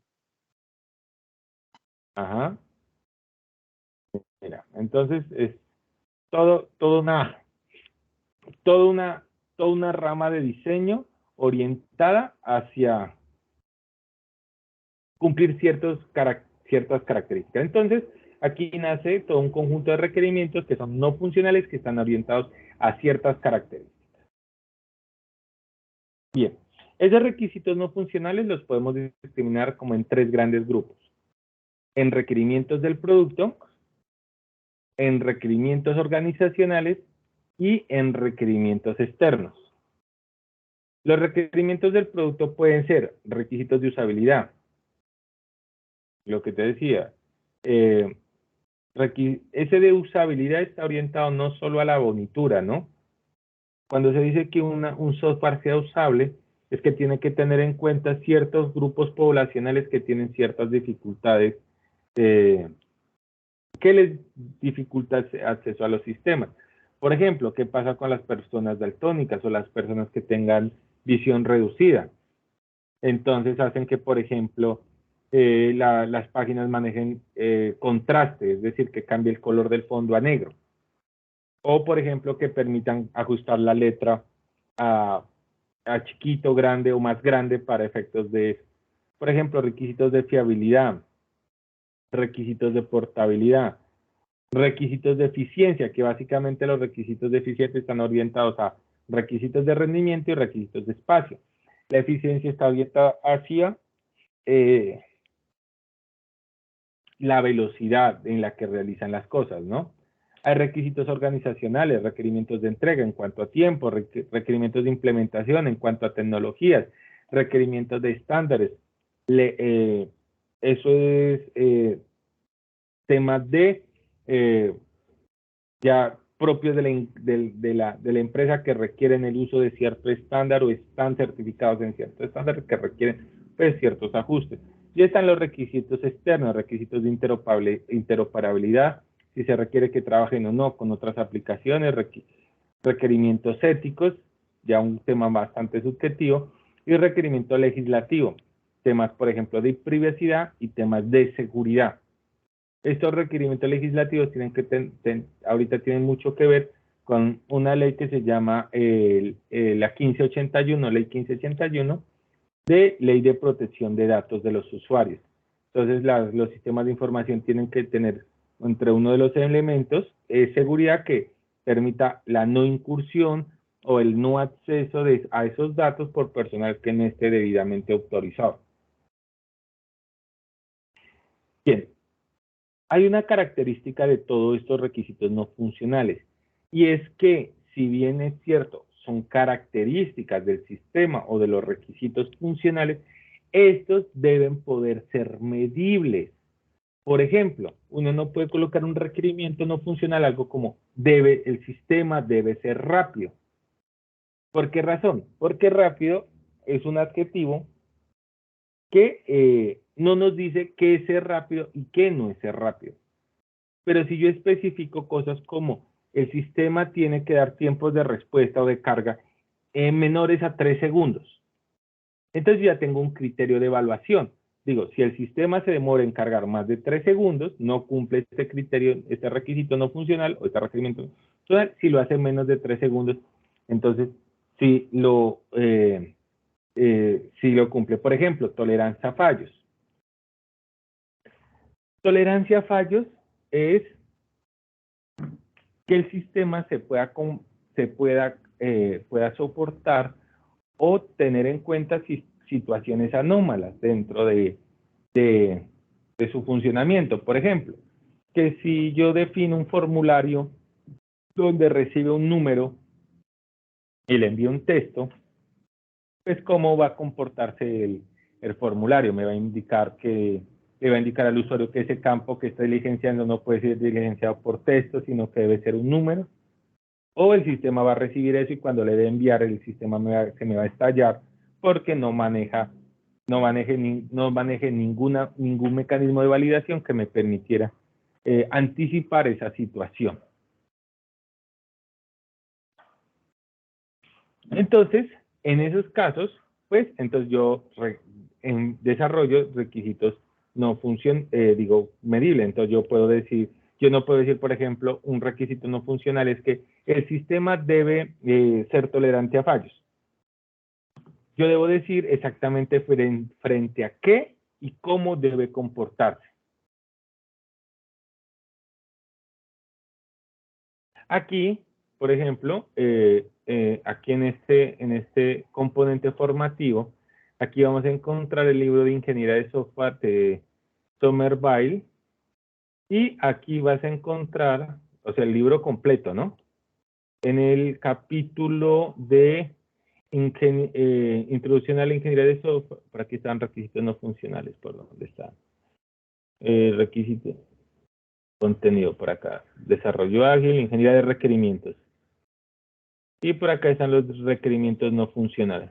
Ajá. Mira, entonces es toda una toda una rama de diseño orientada hacia cumplir ciertas características. Entonces, aquí nace todo un conjunto de requerimientos que son no funcionales, que están orientados a ciertas características. Bien, esos requisitos no funcionales los podemos discriminar como en 3 grandes grupos. En requerimientos del producto, en requerimientos organizacionales y en requerimientos externos. Los requerimientos del producto pueden ser requisitos de usabilidad, lo que te decía, ese de usabilidad está orientado no solo a la bonitura, ¿no? Cuando se dice que un software sea usable, es que tiene que tener en cuenta ciertos grupos poblacionales que tienen ciertas dificultades, que les dificulta acceso a los sistemas. Por ejemplo, ¿qué pasa con las personas daltónicas o las personas que tengan visión reducida? Entonces hacen que, por ejemplo, las páginas manejen contraste, es decir, que cambie el color del fondo a negro. O, por ejemplo, que permitan ajustar la letra a chiquito, grande o más grande para efectos de eso. Por ejemplo, requisitos de fiabilidad, requisitos de portabilidad, requisitos de eficiencia, que básicamente los requisitos de eficiencia están orientados a requisitos de rendimiento y requisitos de espacio. La eficiencia está orientada hacia la velocidad en la que realizan las cosas, ¿no? Hay requisitos organizacionales, requerimientos de entrega en cuanto a tiempo, requerimientos de implementación en cuanto a tecnologías, requerimientos de estándares. Eso es temas de ya propios de la empresa que requieren el uso de cierto estándar o están certificados en cierto estándar que requieren pues, ciertos ajustes. Y están los requisitos externos, requisitos de interoperabilidad, si se requiere que trabajen o no con otras aplicaciones, requerimientos éticos, ya un tema bastante subjetivo, y requerimiento legislativo, temas, por ejemplo, de privacidad y temas de seguridad. Estos requerimientos legislativos tienen que ahorita tienen mucho que ver con una ley que se llama la 1581, ley 1581, de ley de protección de datos de los usuarios. Entonces, los sistemas de información tienen que tener entre uno de los elementos seguridad que permita la no incursión o el no acceso a esos datos por personal que no esté debidamente autorizado. Bien, hay una característica de todos estos requisitos no funcionales y es que, si bien es cierto, son características del sistema o de los requisitos funcionales, estos deben poder ser medibles. Por ejemplo, uno no puede colocar un requerimiento no funcional, algo como el sistema debe ser rápido. ¿Por qué razón? Porque rápido es un adjetivo que no nos dice qué es ser rápido y qué no es ser rápido. Pero si yo especifico cosas como el sistema tiene que dar tiempos de respuesta o de carga menores a 3 segundos, entonces ya tengo un criterio de evaluación. Digo, si el sistema se demora en cargar más de 3 segundos, no cumple este criterio, este requisito no funcional o este requerimiento no funcional. Si lo hace menos de 3 segundos, entonces sí lo cumple. Por ejemplo, tolerancia a fallos. Tolerancia a fallos es que el sistema pueda soportar o tener en cuenta situaciones anómalas dentro de su funcionamiento. Por ejemplo, que si yo defino un formulario donde recibe un número y le envío un texto, pues cómo va a comportarse el formulario. Le va a indicar al usuario que ese campo que está diligenciando no puede ser diligenciado por texto, sino que debe ser un número. O el sistema va a recibir eso y cuando le dé enviar, el sistema se me va a estallar porque no maneje ningún mecanismo de validación que me permitiera anticipar esa situación. Entonces, en esos casos, pues, entonces yo desarrollo requisitos no medibles. Entonces yo no puedo decir, por ejemplo, un requisito no funcional es que el sistema debe ser tolerante a fallos. Yo debo decir exactamente frente a qué y cómo debe comportarse. Aquí, por ejemplo, aquí en este componente formativo, aquí vamos a encontrar el libro de Ingeniería de Software de Somerville, y aquí vas a encontrar, o sea, el libro completo, ¿no? En el capítulo de Introducción a la Ingeniería de Software, por aquí están requisitos no funcionales, por dónde están. Requisitos, contenido por acá, desarrollo ágil, ingeniería de requerimientos. Y por acá están los requerimientos no funcionales.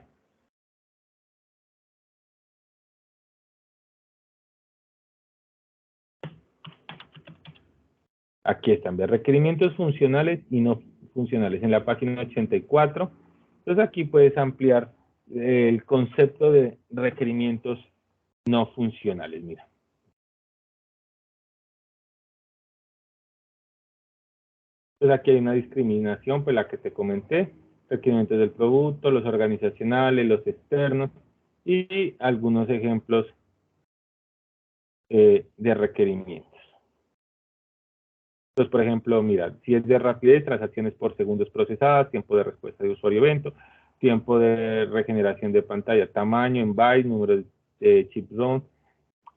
Aquí están, de requerimientos funcionales y no funcionales, en la página 84. Entonces aquí puedes ampliar el concepto de requerimientos no funcionales, mira. Entonces aquí hay una discriminación, pues la que te comenté, requerimientos del producto, los organizacionales, los externos y algunos ejemplos de requerimientos. Entonces, por ejemplo, mira, si es de rapidez, transacciones por segundos procesadas, tiempo de respuesta de usuario-evento, tiempo de regeneración de pantalla, tamaño en bytes, número de chip ROM,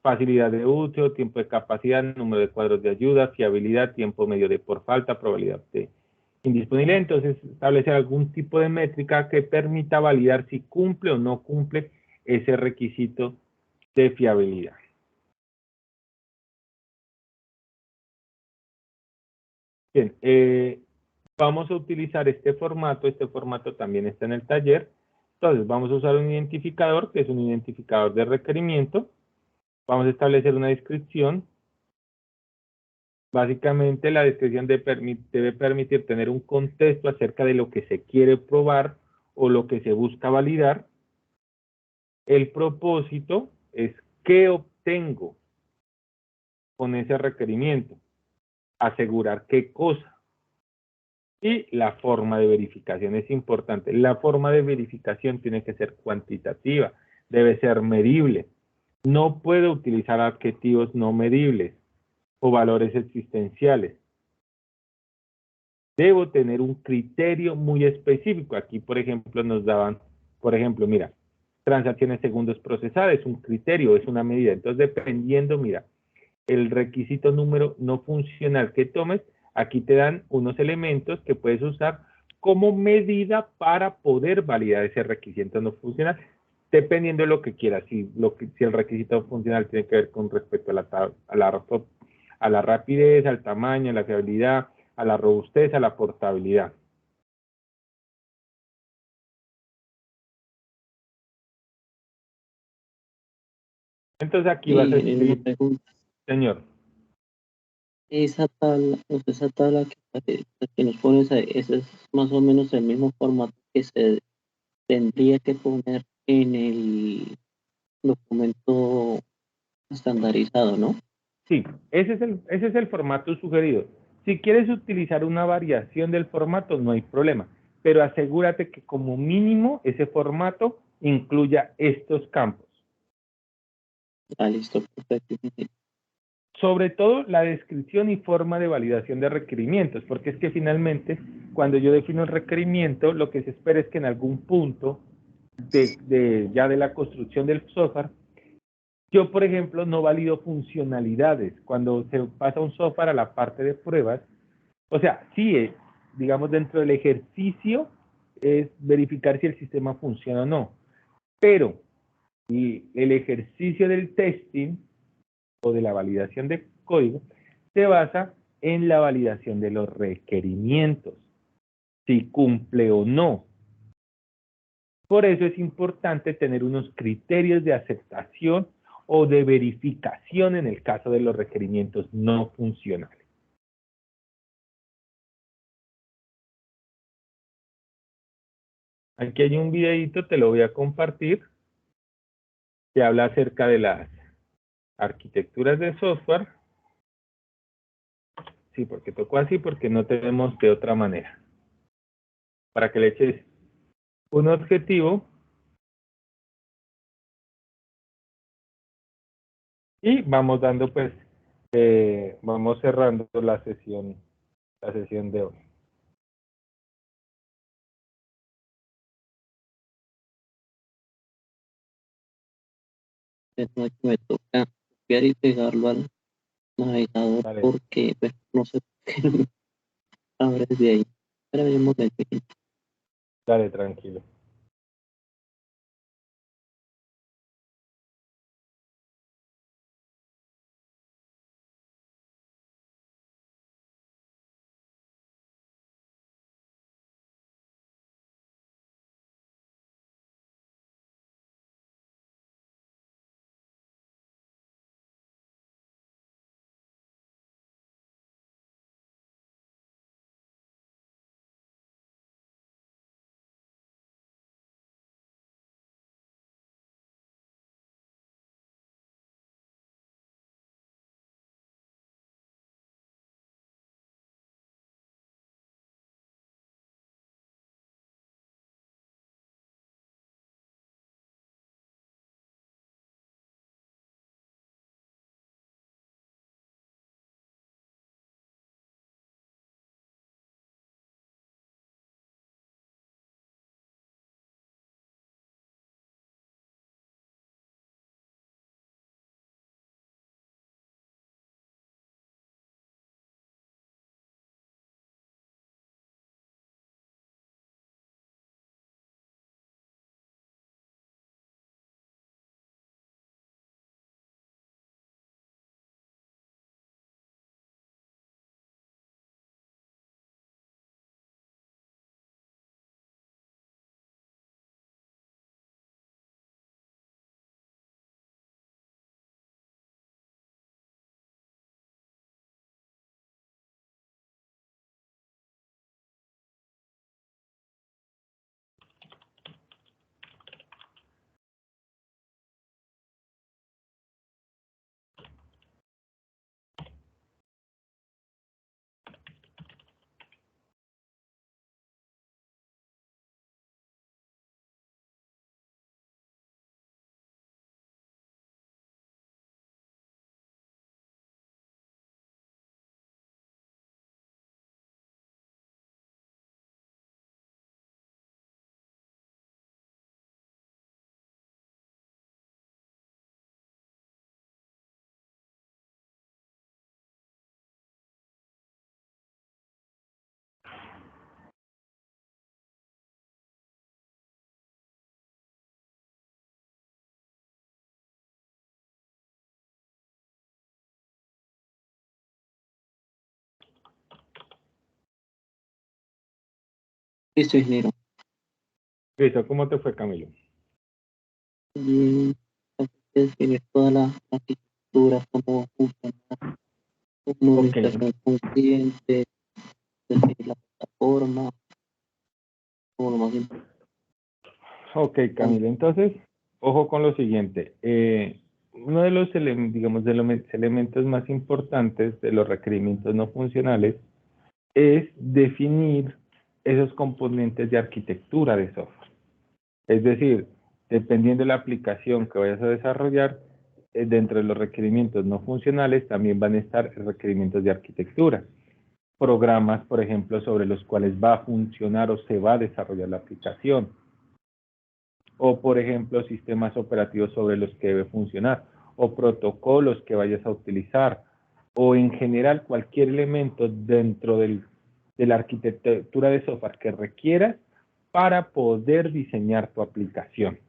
facilidad de uso, tiempo de capacidad, número de cuadros de ayuda, fiabilidad, tiempo medio de por falta, probabilidad de indisponibilidad. Entonces, establecer algún tipo de métrica que permita validar si cumple o no cumple ese requisito de fiabilidad. Bien, vamos a utilizar este formato también está en el taller. Entonces, vamos a usar un identificador, que es un identificador de requerimiento. Vamos a establecer una descripción. Básicamente, la descripción debe permitir tener un contexto acerca de lo que se quiere probar o lo que se busca validar. El propósito es qué obtengo con ese requerimiento, asegurar qué cosa. Y la forma de verificación es importante. La forma de verificación tiene que ser cuantitativa, debe ser medible. No puedo utilizar adjetivos no medibles o valores existenciales. Debo tener un criterio muy específico. Aquí, por ejemplo, nos daban, por ejemplo, mira, transacciones segundos procesadas, es un criterio, es una medida. Entonces, dependiendo, mira, el requisito número no funcional que tomes, aquí te dan unos elementos que puedes usar como medida para poder validar ese requisito no funcional, dependiendo de lo que quieras. Si el requisito funcional tiene que ver con respecto a la rapidez, al tamaño, a la fiabilidad, a la robustez, a la portabilidad. Entonces aquí vas a escribir, señor. Esa tabla que nos pones ahí, ese es más o menos el mismo formato que se tendría que poner en el documento estandarizado, ¿no? Sí, ese es el formato sugerido. Si quieres utilizar una variación del formato, no hay problema, pero asegúrate que como mínimo ese formato incluya estos campos. Ah, listo, perfecto. Sobre todo la descripción y forma de validación de requerimientos, porque es que finalmente, cuando yo defino el requerimiento, lo que se espera es que en algún punto ya de la construcción del software, yo, por ejemplo, no valido funcionalidades. Cuando se pasa un software a la parte de pruebas, o sea, sí, digamos, dentro del ejercicio es verificar si el sistema funciona o no, pero el ejercicio del testing o de la validación de código se basa en la validación de los requerimientos, si cumple o no. Por eso es importante tener unos criterios de aceptación o de verificación en el caso de los requerimientos no funcionales. Aquí hay un videito, te lo voy a compartir, que habla acerca de las arquitecturas de software. Sí, porque tocó así, porque no tenemos de otra manera. para que le eches un objetivo y vamos dando pues, vamos cerrando la sesión de hoy. Me toca copiar y pegarlo al navegador Vale. porque pues, no sé por qué abre desde ahí. Espérame un momento. Dale, tranquilo. Listo, ingeniero. Listo, ¿cómo te fue, Camilo? Y hay que definir toda la arquitectura, cómo funciona, comunicación con clientes, definir la plataforma, como lo más importante. Ok, Camilo, entonces, ojo con lo siguiente. Uno de los digamos, de los elementos más importantes de los requerimientos no funcionales es definir esos componentes de arquitectura de software. Es decir, dependiendo de la aplicación que vayas a desarrollar, dentro de los requerimientos no funcionales también van a estar requerimientos de arquitectura. Programas, por ejemplo, sobre los cuales va a funcionar o se va a desarrollar la aplicación. O, por ejemplo, sistemas operativos sobre los que debe funcionar. O protocolos que vayas a utilizar. O en general cualquier elemento dentro de la arquitectura de software que requieras para poder diseñar tu aplicación.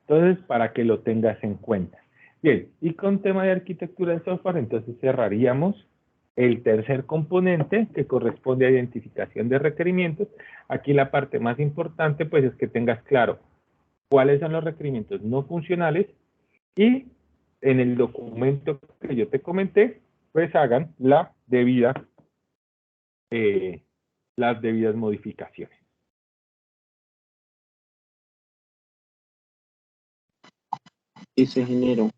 Entonces, para que lo tengas en cuenta. Bien, y con tema de arquitectura de software, entonces cerraríamos el tercer componente que corresponde a identificación de requerimientos. Aquí la parte más importante, pues, es que tengas claro cuáles son los requerimientos no funcionales y en el documento que yo te comenté, pues hagan las debidas modificaciones. Y se generó.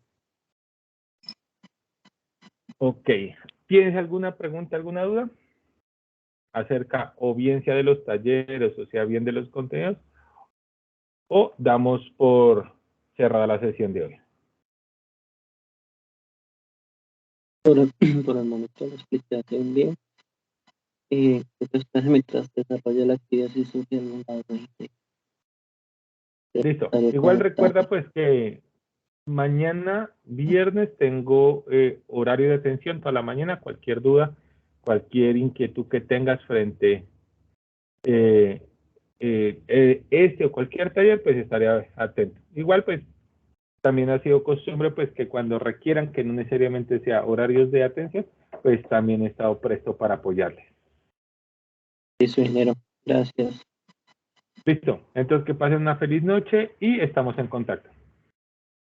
Ok, ¿Tienes alguna pregunta, alguna duda acerca o bien sea de los talleres o sea bien de los contenidos? ¿O damos por cerrada la sesión de hoy? Por el momento la explicación bien. Después mientras desarrolla la actividad si surge alguna duda. Listo. Igual recuerda pues que mañana viernes tengo horario de atención toda la mañana. Cualquier duda, cualquier inquietud que tengas frente este o cualquier taller, pues estaré atento. Igual pues también ha sido costumbre pues que cuando requieran que no necesariamente sea horarios de atención, pues también he estado presto para apoyarles. Eso, ingeniero. Gracias. Listo. Entonces que pasen una feliz noche y estamos en contacto.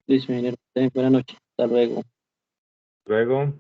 Listo, ingeniero. Buenas noches. Hasta luego. Luego.